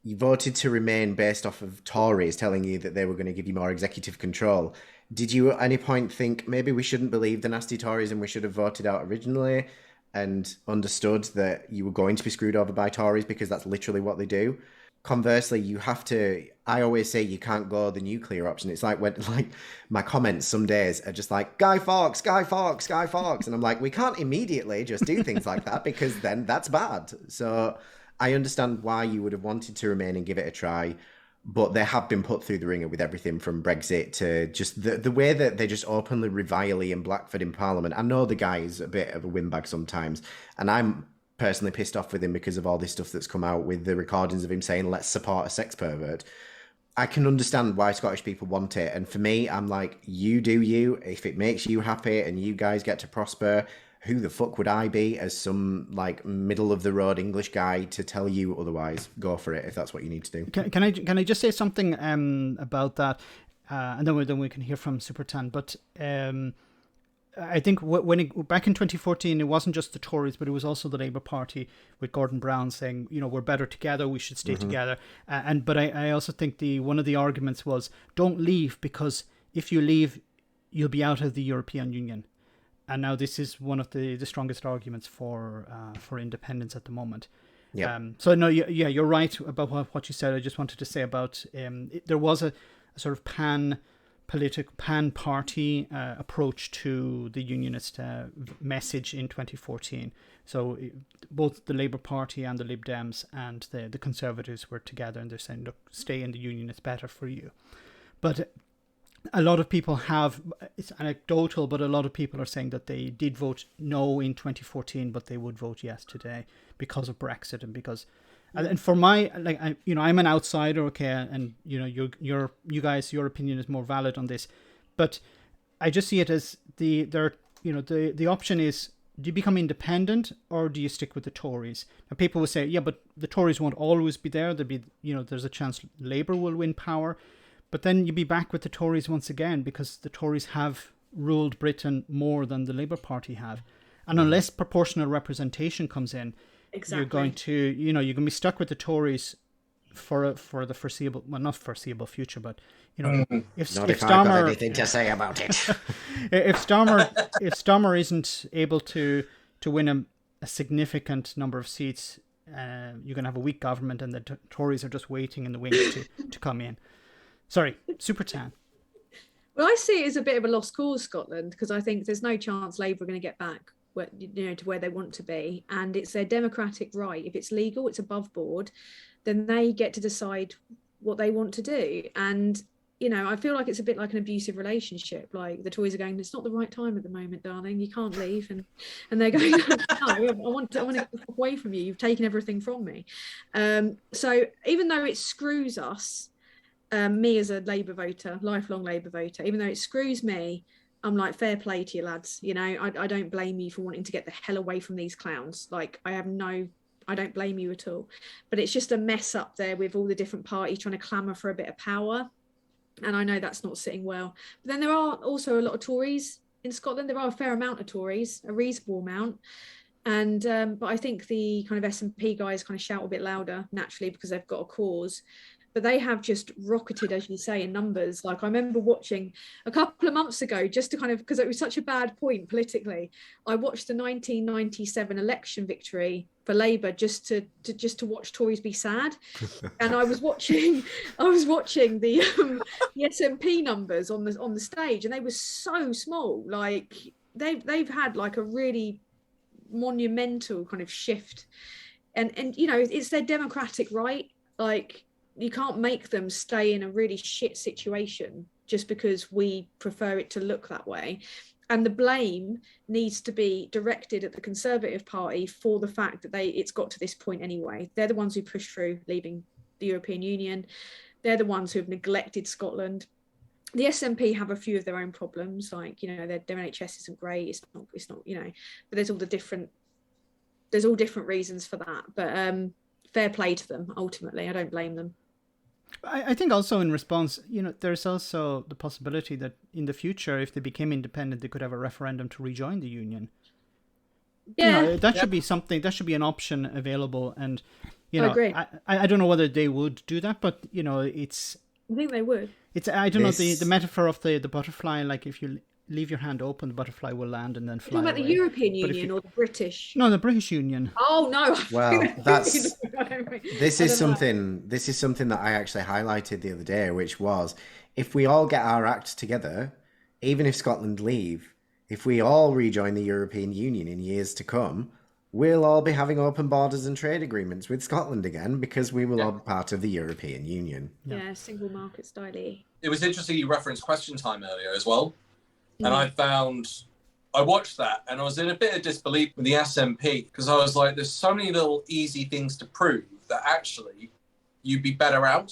you voted to remain based off of Tories telling you that they were going to give you more executive control. Did you at any point think maybe we shouldn't believe the nasty Tories and we should have voted out originally and understood that you were going to be screwed over by Tories because that's literally what they do? Conversely, you have to, I always say you can't go the nuclear option. It's when my comments some days are just Guy Fawkes, Guy Fawkes, Guy Fawkes. And I'm like, we can't immediately just do things like that because then that's bad. So I understand why you would have wanted to remain and give it a try. But they have been put through the ringer with everything from Brexit to just the way that they just openly revile Ian Blackford in Parliament. I know the guy is a bit of a windbag sometimes, and I'm personally pissed off with him because of all this stuff that's come out with the recordings of him saying, let's support a sex pervert. I can understand why Scottish people want it. And for me, I'm you do you. If it makes you happy and you guys get to prosper, who the fuck would I be as some middle of the road English guy to tell you otherwise? Go for it if that's what you need to do. Can I just say something about that, and then we can hear from Supertan. But I think back in 2014, it wasn't just the Tories, but it was also the Labour Party with Gordon Brown saying, we're better together, we should stay together. But I also think one of the arguments was, don't leave, because if you leave, you'll be out of the European Union. And now this is one of the strongest arguments for independence at the moment. Yeah. So no, you're right about what you said. I just wanted to say about there was a sort of pan-party approach to the unionist message in 2014. So both the Labour Party and the Lib Dems and the Conservatives were together, and they're saying, look, stay in the union, it's better for you. But a lot of people have, it's anecdotal, but a lot of people are saying that they did vote no in 2014, but they would vote yes today because of Brexit and because, and for my, like, I'm an outsider, okay, and you guys, your opinion is more valid on this, but I just see it as the option is, do you become independent or do you stick with the Tories? Now people will say, yeah, but the Tories won't always be there. There'll be, there's a chance Labour will win power. But then you'd be back with the Tories once again because the Tories have ruled Britain more than the Labour Party have. And unless proportional representation comes in, you're going to, you're going to be stuck with the Tories for the foreseeable, well, not foreseeable future, but if I've got anything to say about it. if Starmer isn't able to win a significant number of seats, you're going to have a weak government, and the Tories are just waiting in the wings to come in. Sorry, Supertan. Well, I see it as a bit of a lost cause, Scotland, because I think there's no chance Labour are going to get back to where they want to be, and it's their democratic right. If it's legal, it's above board, then they get to decide what they want to do. And I feel like it's a bit like an abusive relationship. Like the Tories are going, it's not the right time at the moment, darling. You can't leave, and they're going, no, I want to get away from you. You've taken everything from me. So even though it screws us, me as a Labour voter, lifelong Labour voter, even though it screws me, I'm like, fair play to you lads. I don't blame you for wanting to get the hell away from these clowns. Like I don't blame you at all. But it's just a mess up there with all the different parties trying to clamour for a bit of power. And I know that's not sitting well. But then there are also a lot of Tories in Scotland. There are a fair amount of Tories, a reasonable amount. And but I think the kind of SNP guys kind of shout a bit louder naturally because they've got a cause. But they have just rocketed, as you say, in numbers. Like I remember watching a couple of months ago, just to kind of, because it was such a bad point politically, I watched the 1997 election victory for Labour just to watch Tories be sad. And I was watching the SNP numbers on the stage, and they were so small. Like they've had like a really monumental kind of shift, and it's their democratic right. Like you can't make them stay in a really shit situation just because we prefer it to look that way. And the blame needs to be directed at the Conservative Party for the fact that it's got to this point anyway. They're the ones who pushed through leaving the European Union. They're the ones who have neglected Scotland. The SNP have a few of their own problems, like their NHS isn't great. It's not but there's all different reasons for that. But fair play to them. Ultimately, I don't blame them. I think also in response, there's also the possibility that in the future, if they became independent, they could have a referendum to rejoin the union. Yeah, that should be something. That should be an option available. And I agree. I don't know whether they would do that, but it's. I think they would. It's I don't know the metaphor of the butterfly. Like if you leave your hand open, the butterfly will land and then fly. You're talking about the European Union or the British? No, the British Union. Oh no! Well, this is something that I actually highlighted the other day, which was if we all get our act together, even if Scotland leave, if we all rejoin the European Union in years to come, we'll all be having open borders and trade agreements with Scotland again because we will all be part of the European Union. Yeah, single market style. It was interesting you referenced Question Time earlier as well. And I watched that and I was in a bit of disbelief with the SNP because I was like, there's so many little easy things to prove that actually you'd be better out.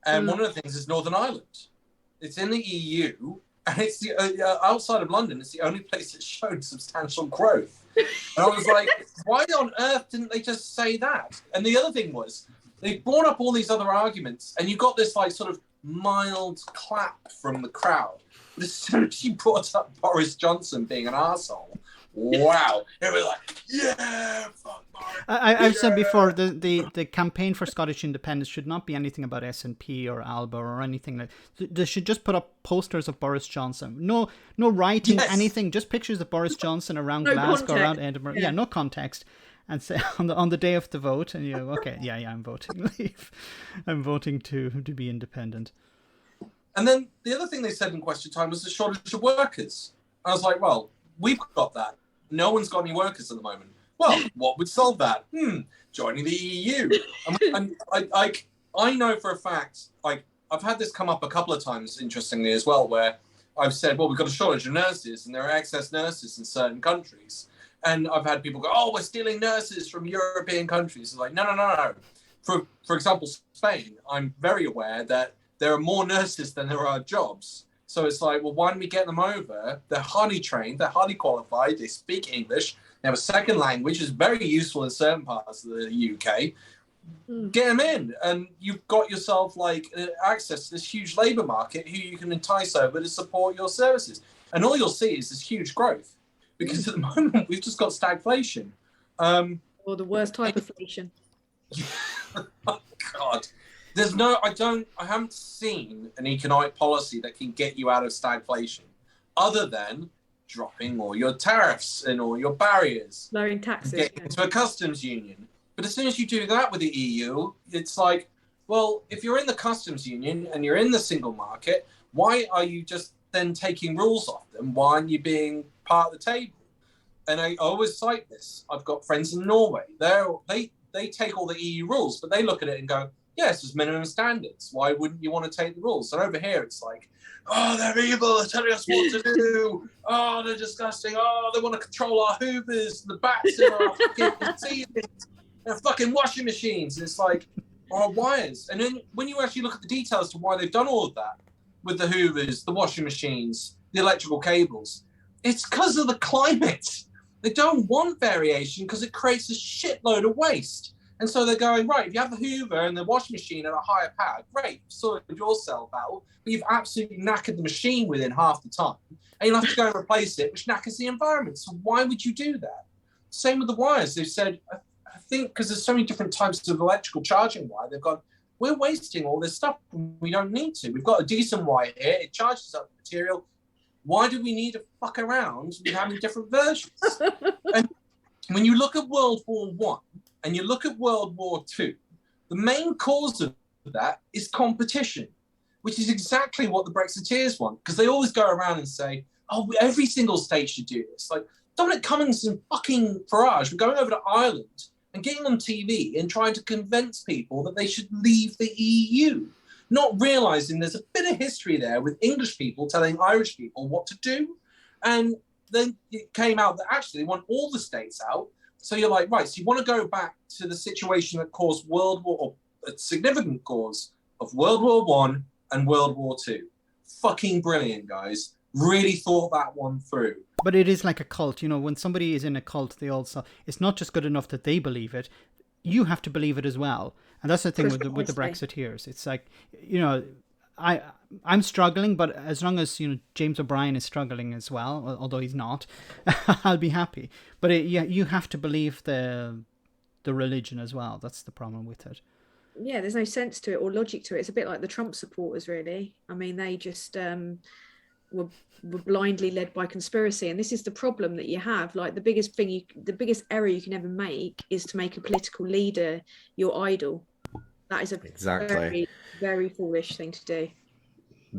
And one of the things is Northern Ireland. It's in the EU and it's the outside of London. It's the only place that showed substantial growth. And I was like, why on earth didn't they just say that? And the other thing was they brought up all these other arguments and you got this like sort of mild clap from the crowd. But as soon as you brought up Boris Johnson being an arsehole, wow, it was like, yeah, fuck Boris. I've said before, the campaign for Scottish independence should not be anything about SNP or ALBA or anything like that. They should just put up posters of Boris Johnson. No writing, anything, just pictures of Boris Johnson around Glasgow, context. Around Edinburgh. Yeah, no context. And say on the day of the vote, and okay, yeah, I'm voting leave. I'm voting to be independent. And then the other thing they said in Question Time was the shortage of workers. I was like, well, we've got that. No one's got any workers at the moment. Well, what would solve that? Joining the EU. And I know for a fact, like, I've had this come up a couple of times, interestingly, as well, where I've said, well, we've got a shortage of nurses and there are excess nurses in certain countries. And I've had people go, oh, we're stealing nurses from European countries. It's like, no. For example, Spain, I'm very aware that there are more nurses than there are jobs. So it's like, well, why don't we get them over? They're highly trained, they're highly qualified, they speak English, they have a second language, which is very useful in certain parts of the UK. Get them in, and you've got yourself like access to this huge labour market who you can entice over to support your services. And all you'll see is this huge growth, because at the moment we've just got stagflation. Or the worst type of inflation. Oh God, I haven't seen an economic policy that can get you out of stagflation, other than dropping all your tariffs and all your barriers, lowering taxes, getting into a customs union. But as soon as you do that with the EU, it's like, well, if you're in the customs union and you're in the single market, why are you just then taking rules off them? Why aren't you being part of the table? And I always cite this. I've got friends in Norway. They take all the EU rules, but they look at it and go, yes, there's minimum standards. Why wouldn't you want to take the rules? And over here, it's like, oh, they're evil. They're telling us what to do. Oh, they're disgusting. Oh, they want to control our hoovers, the bats in our fucking ceilings. They're fucking washing machines. It's like, our wires. And then when you actually look at the details to why they've done all of that with the hoovers, the washing machines, the electrical cables, it's because of the climate. They don't want variation because it creates a shitload of waste. And so they're going, right, if you have the hoover and the washing machine at a higher power, great, sorted yourself out, but you've absolutely knackered the machine within half the time. And you'll have to go and replace it, which knackers the environment. So why would you do that? Same with the wires. They've said, I think because there's so many different types of electrical charging wire, they've gone, we're wasting all this stuff. We don't need to. We've got a decent wire here. It charges up the material. Why do we need to fuck around with having different versions? And when you look at World War I and you look at World War II, the main cause of that is competition, which is exactly what the Brexiteers want, because they always go around and say, oh, every single state should do this. Like Dominic Cummings and fucking Farage were going over to Ireland and getting on TV and trying to convince people that they should leave the EU, not realising there's a bit of history there with English people telling Irish people what to do. And then it came out that actually they want all the states out. So you're like, right, so you want to go back to the situation that caused World War, or a significant cause of World War I and World War II. Fucking brilliant, guys. Really thought that one through. But it is like a cult, you know, when somebody is in a cult, they also, it's not just good enough that they believe it, you have to believe it as well. And that's the thing with the Brexiteers. It's like, you know, I'm struggling, but as long as, you know, James O'Brien is struggling as well, although he's not, I'll be happy. But you have to believe the religion as well. That's the problem with it. Yeah, there's no sense to it or logic to it. It's a bit like the Trump supporters, really. I mean, they just were blindly led by conspiracy, and this is the problem that you have. Like the biggest biggest error you can ever make is to make a political leader your idol. That is a very, very foolish thing to do.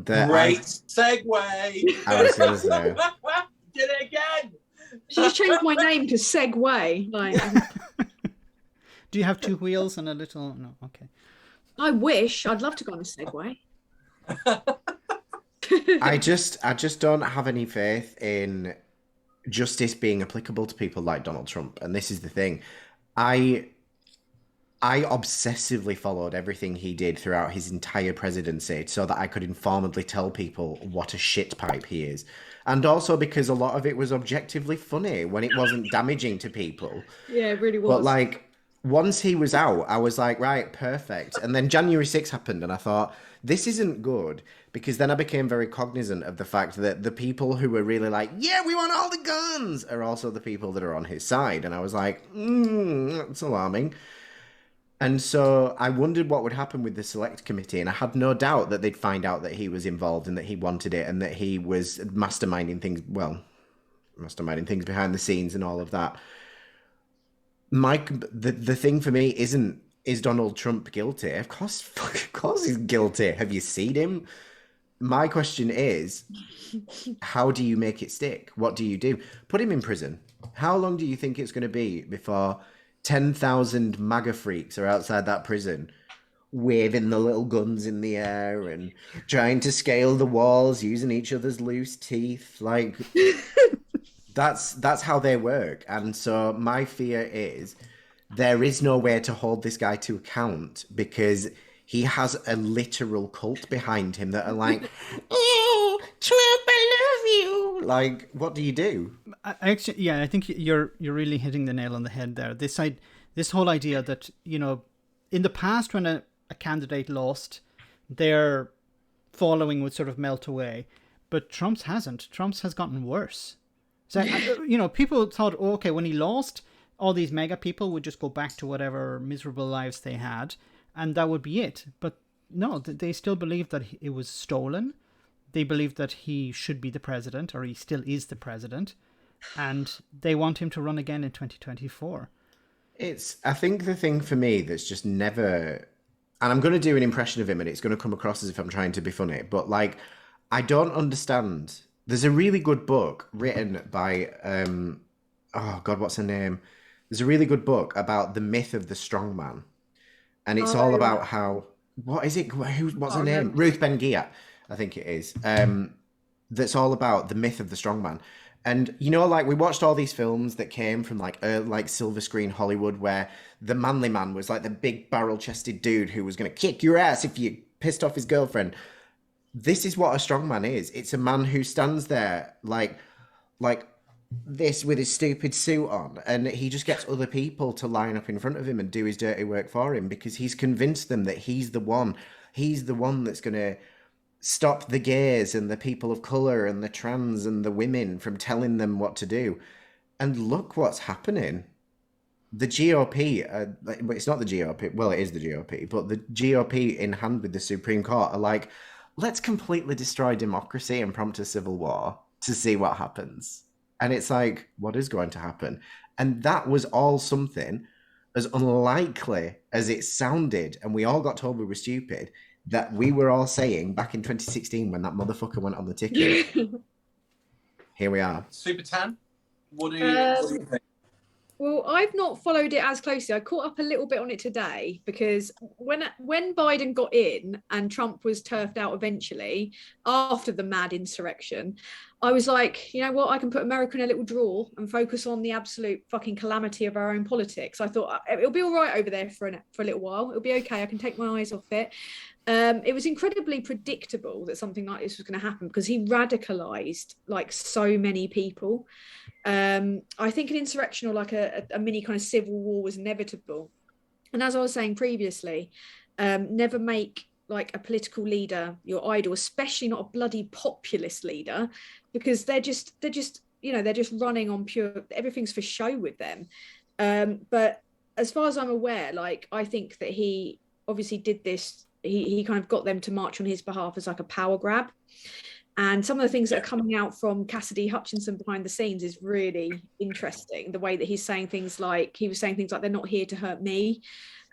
Great segue. I was going to say. Did it again. She's changed my name to Segway. Like, do you have two wheels and a little? No, okay. I wish. I'd love to go on a Segway. I just don't have any faith in justice being applicable to people like Donald Trump, and this is the thing. I obsessively followed everything he did throughout his entire presidency so that I could informedly tell people what a shit pipe he is. And also because a lot of it was objectively funny when it wasn't damaging to people. Yeah, it really was. But like, once he was out, I was like, right, perfect. And then January 6th happened and I thought, this isn't good. Because then I became very cognizant of the fact that the people who were really like, yeah, we want all the guns, are also the people that are on his side. And I was like, that's alarming. And so I wondered what would happen with the select committee. And I had no doubt that they'd find out that he was involved and that he wanted it and that he was masterminding things behind the scenes and all of that. The thing for me is Donald Trump guilty? Of course he's guilty. Have you seen him? My question is, how do you make it stick? What do you do? Put him in prison. How long do you think it's going to be before 10,000 MAGA freaks are outside that prison waving the little guns in the air and trying to scale the walls using each other's loose teeth. Like, that's how they work. And so my fear is there is no way to hold this guy to account because he has a literal cult behind him that are like, oh, Trump, I love you. Like, what do you do? I think you're really hitting the nail on the head there. This whole idea that, you know, in the past when a candidate lost, their following would sort of melt away, but Trump's hasn't. Trump's has gotten worse. So, you know, people thought, oh, okay, when he lost, all these mega people would just go back to whatever miserable lives they had, and that would be it. But no, they still believe that it was stolen. They believe that he should be the president, or he still is the president, and they want him to run again in 2024. I think the thing for me that's just never, and I'm going to do an impression of him and it's going to come across as if I'm trying to be funny, but like, I don't understand. There's a really good book written by, oh God, what's her name? There's a really good book about the myth of the strongman. And it's all about how, what is it? What's her name? Ruth Ben-Gia, I think it is. That's all about the myth of the strongman. And, you know, like we watched all these films that came from like silver screen Hollywood where the manly man was like the big barrel chested dude who was going to kick your ass if you pissed off his girlfriend. This is what a strongman is. It's a man who stands there like this with his stupid suit on, and he just gets other people to line up in front of him and do his dirty work for him because he's convinced them that he's the one that's going to stop the gays and the people of colour and the trans and the women from telling them what to do. And look what's happening. The GOP, it's not the GOP, well, it is the GOP, but the GOP in hand with the Supreme Court are like, let's completely destroy democracy and prompt a civil war to see what happens. And it's like, what is going to happen? And that was all something as unlikely as it sounded, and we all got told we were stupid, that we were all saying back in 2016 when that motherfucker went on the ticket. Here we are. Supertan, what do you think? Well, I've not followed it as closely. I caught up a little bit on it today because when Biden got in and Trump was turfed out eventually after the mad insurrection, I was like, you know what, I can put America in a little drawer and focus on the absolute fucking calamity of our own politics. I thought it'll be all right over there for a little while. It'll be okay. I can take my eyes off it. It was incredibly predictable that something like this was going to happen because he radicalized like so many people. I think an insurrection or like a mini kind of civil war was inevitable. And as I was saying previously, never make like a political leader your idol, especially not a bloody populist leader, because they're just running on pure, everything's for show with them. But as far as I'm aware, like I think that he obviously did this. He kind of got them to march on his behalf as like a power grab. And some of the things that are coming out from Cassidy Hutchinson behind the scenes is really interesting. The way that he was saying things like, they're not here to hurt me,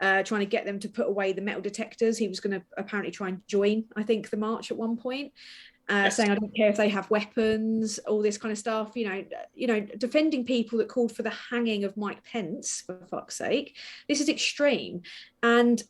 trying to get them to put away the metal detectors. He was going to apparently try and join, I think, the march at one point, saying, I don't care if they have weapons, all this kind of stuff, you know, defending people that called for the hanging of Mike Pence, for fuck's sake. This is extreme. And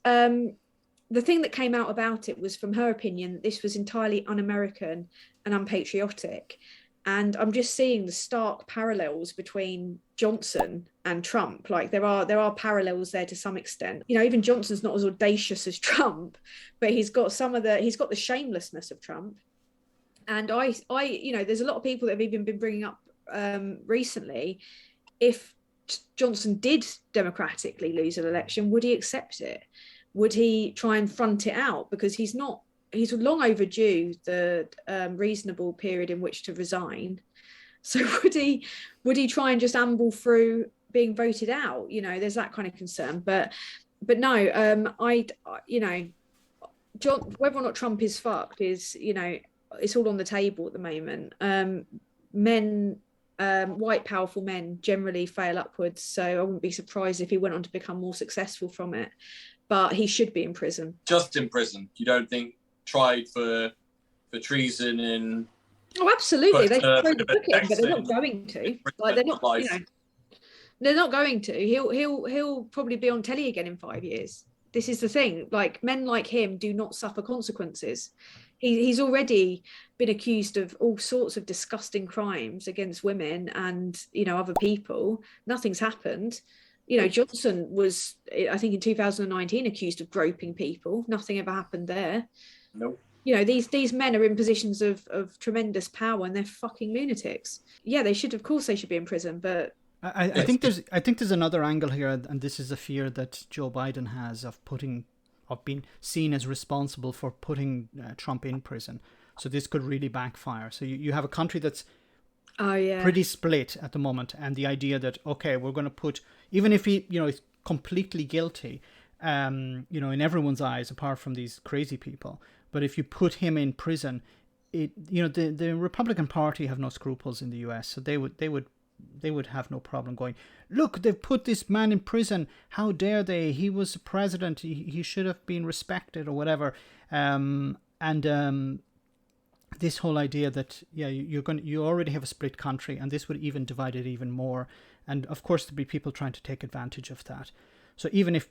the thing that came out about it was, from her opinion, this was entirely un-American and unpatriotic. And I'm just seeing the stark parallels between Johnson and Trump. Like there are parallels there to some extent. You know, even Johnson's not as audacious as Trump, but he's got the shamelessness of Trump. And I, you know, there's a lot of people that have even been bringing up recently, if Johnson did democratically lose an election, would he accept it? Would he try and front it out? Because he's long overdue the reasonable period in which to resign. So would he try and just amble through being voted out? You know, there's that kind of concern. But no, you know, whether or not Trump is fucked is, you know, it's all on the table at the moment. White powerful men generally fail upwards. So I wouldn't be surprised if he went on to become more successful from it. But he should be in prison. Just in prison. You don't think tried for treason in? Oh, absolutely. They can throw the book in, but they're not going to. Like they're not. You know, they're not going to. He'll probably be on telly again in 5 years. This is the thing. Like, men like him do not suffer consequences. He's already been accused of all sorts of disgusting crimes against women and, you know, other people. Nothing's happened. You know, Johnson was, I think in 2019, accused of groping people. Nothing ever happened there. Nope. You know, these men are in positions of tremendous power, and they're fucking lunatics. Yeah, they should, of course they should be in prison, but I think there's another angle here, and this is a fear that Joe Biden has of being seen as responsible for putting Trump in prison. So this could really backfire. So you have a country that's pretty split at the moment, and the idea that, okay, we're going to put, even if he, you know, is completely guilty, you know, in everyone's eyes apart from these crazy people, but if you put him in prison, you know, the Republican Party have no scruples in the US, so they would have no problem going, look, they've put this man in prison, how dare they, he was the president, he should have been respected or whatever. This whole idea that, yeah, you already have a split country, and this would even divide it even more, and of course there'd be people trying to take advantage of that. So even if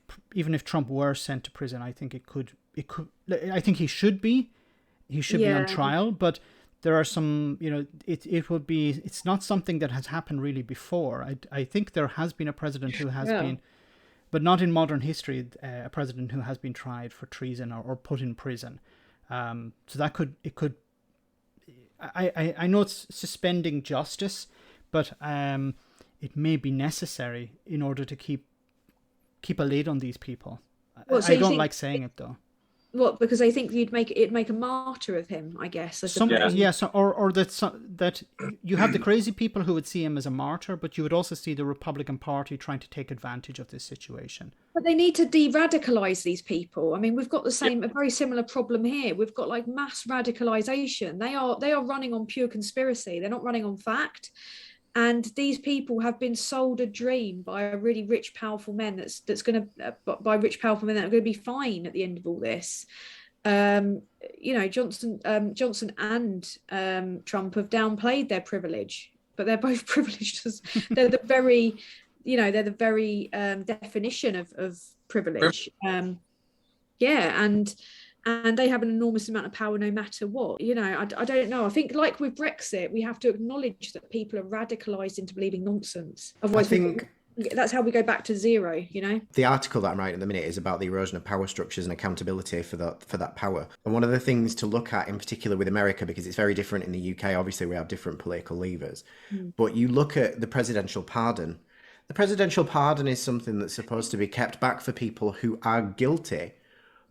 Trump were sent to prison, I think it could I think he should be on trial, but there are some, you know, it's not something that has happened really before. I think there has been a president who has been, but not in modern history, a president who has been tried for treason or put in prison. So I know it's suspending justice, but it may be necessary in order to keep a lid on these people. Well, so I don't like saying it though. What? Because I think it'd make a martyr of him, I guess. Or that you have the crazy people who would see him as a martyr, but you would also see the Republican Party trying to take advantage of this situation. But they need to de-radicalize these people. I mean, we've got a very similar problem here. We've got like mass radicalization. They are running on pure conspiracy. They're not running on fact. And these people have been sold a dream by a really rich, powerful men that are going to be fine at the end of all this. You know, Johnson and Trump have downplayed their privilege, but they're both privileged. They're the very, definition of privilege. And they have an enormous amount of power no matter what. You know, I don't know. I think like with Brexit, we have to acknowledge that people are radicalised into believing nonsense. Otherwise, that's how we go back to zero, you know? The article that I'm writing at the minute is about the erosion of power structures and accountability for that power. And one of the things to look at in particular with America, because it's very different in the UK, obviously we have different political levers, but you look at the presidential pardon. The presidential pardon is something that's supposed to be kept back for people who are guilty,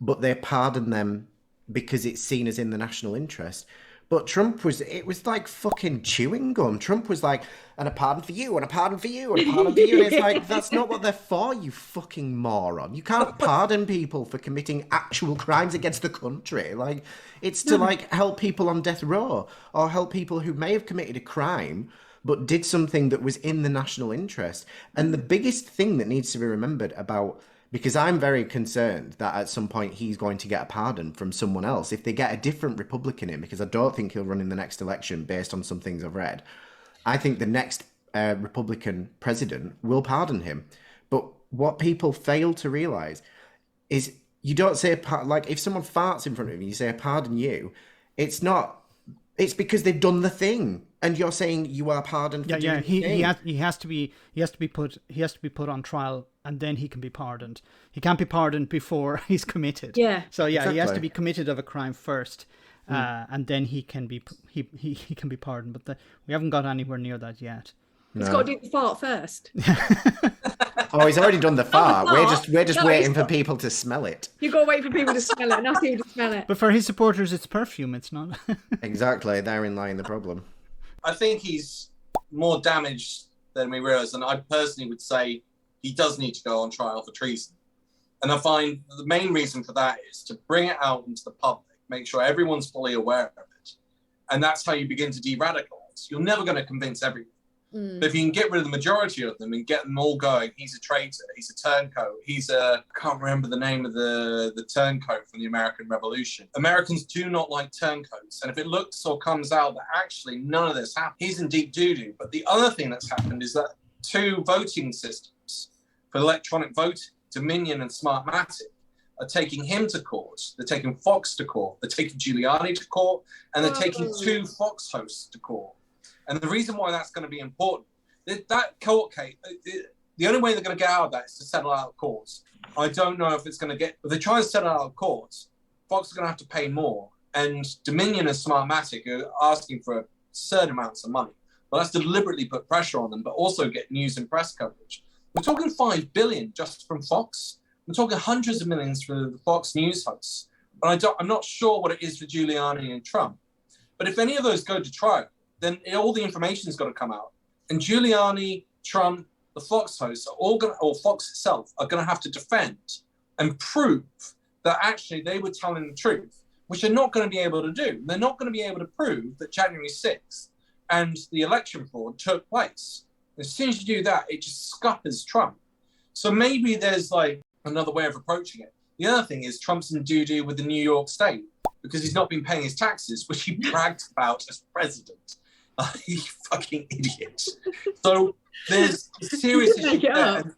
but they pardon them because it's seen as in the national interest. But it was like fucking chewing gum. Trump was like, and a pardon for you, and a pardon for you, and a pardon for you. And it's like, that's not what they're for, you fucking moron. You can't pardon people for committing actual crimes against the country. Like, it's to like help people on death row, or help people who may have committed a crime, but did something that was in the national interest. And the biggest thing that needs to be remembered about, because I'm very concerned that at some point he's going to get a pardon from someone else. If they get a different Republican in, because I don't think he'll run in the next election based on some things I've read. I think the next Republican president will pardon him. But what people fail to realise is you don't say, like if someone farts in front of you, you say, pardon you. It's because they've done the thing. And you're saying you are pardoned for doing the thing. He has to be put on trial, and then he can be pardoned. He can't be pardoned before he's committed. Yeah. So exactly. He has to be committed of a crime first, and then he can be pardoned. But we haven't got anywhere near that yet. He's got to do the fart first. Oh, he's already done the fart. We're just waiting for people to smell it. You've got to wait for people to smell it, not people to smell it. But for his supporters, it's perfume. It's not. Exactly. Therein lying the problem. I think he's more damaged than we realise, and I personally would say he does need to go on trial for treason. And I find the main reason for that is to bring it out into the public, make sure everyone's fully aware of it. And that's how you begin to de-radicalise. You're never going to convince everyone. But if you can get rid of the majority of them and get them all going, he's a traitor, he's a turncoat, I can't remember the name of the turncoat from the American Revolution. Americans do not like turncoats. And if it looks or comes out that actually none of this happened, he's in deep doo-doo. But the other thing that's happened is that 2 voting systems for electronic voting, Dominion and Smartmatic, are taking him to court. They're taking Fox to court. They're taking Giuliani to court, and they're taking 2 Fox hosts to court. And the reason why that's going to be important, that court case, the only way they're going to get out of that is to settle out of courts. I don't know if it's going to get, if they try and settle out of courts, Fox are going to have to pay more. And Dominion and Smartmatic are asking for certain amounts of money. Well, that's deliberately put pressure on them, but also get news and press coverage. We're talking $5 billion just from Fox. We're talking hundreds of millions for the Fox News hosts. But I'm not sure what it is for Giuliani and Trump. But if any of those go to trial, then all the information's got to come out. And Giuliani, Trump, the Fox hosts are all going to, or Fox itself, are going to have to defend and prove that actually they were telling the truth, which they're not going to be able to do. They're not going to be able to prove that January 6th and the election fraud took place. As soon as you do that, it just scuppers Trump. So maybe there's like another way of approaching it. The other thing is Trump's in doo-doo with the New York state because he's not been paying his taxes, which he bragged about as president. You fucking idiot. So there's a serious issue there.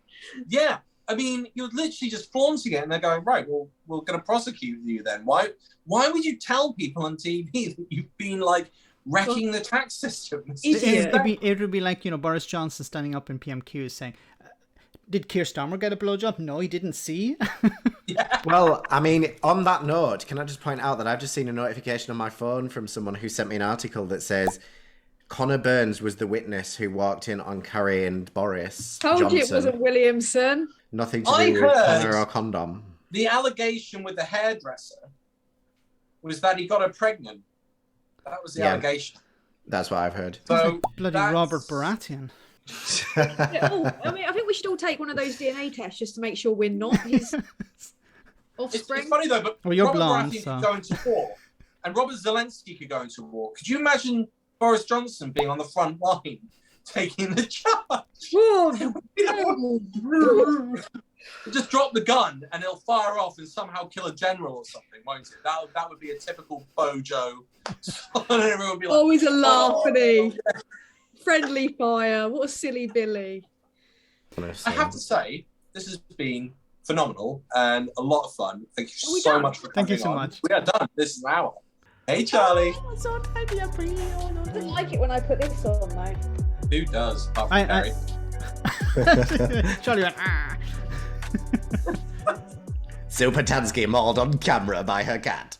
Yeah, I mean, you're literally just flaunting it and they're going, right, well, we're going to prosecute you then. Why would you tell people on TV that you've been like wrecking the tax system? It would be like, Boris Johnson standing up in PMQ saying, did Keir Starmer get a blowjob? No, he didn't see. Yeah. Well, I mean, on that note, can I just point out that I've just seen a notification on my phone from someone who sent me an article that says Connor Burns was the witness who walked in on Carrie and Boris Johnson. You it wasn't Williamson. Nothing to do with Connor or condom. The allegation with the hairdresser was that he got her pregnant. That was the allegation. That's what I've heard. So bloody Robert Baratheon. I think we should all take one of those DNA tests just to make sure we're not his offspring. It's funny though, but you're Robert blonde, Baratheon so. could go into war, and Robert Zelensky could go into war. Could you imagine Boris Johnson being on the front line, taking the charge? Just drop the gun and it'll fire off and somehow kill a general or something, won't it? That would be a typical Bojo. And everyone would be like, always a laughing. Friendly fire. What a silly Billy. I have to say, this has been phenomenal and a lot of fun. Thank you so much for coming on. Thank you so much. We are done. This is an hour. Hey, Charlie. I didn't like it when I put this on, though. Who does? Apart from Carrie. Charlie went, ah. Supertanskii mauled on camera by her cat.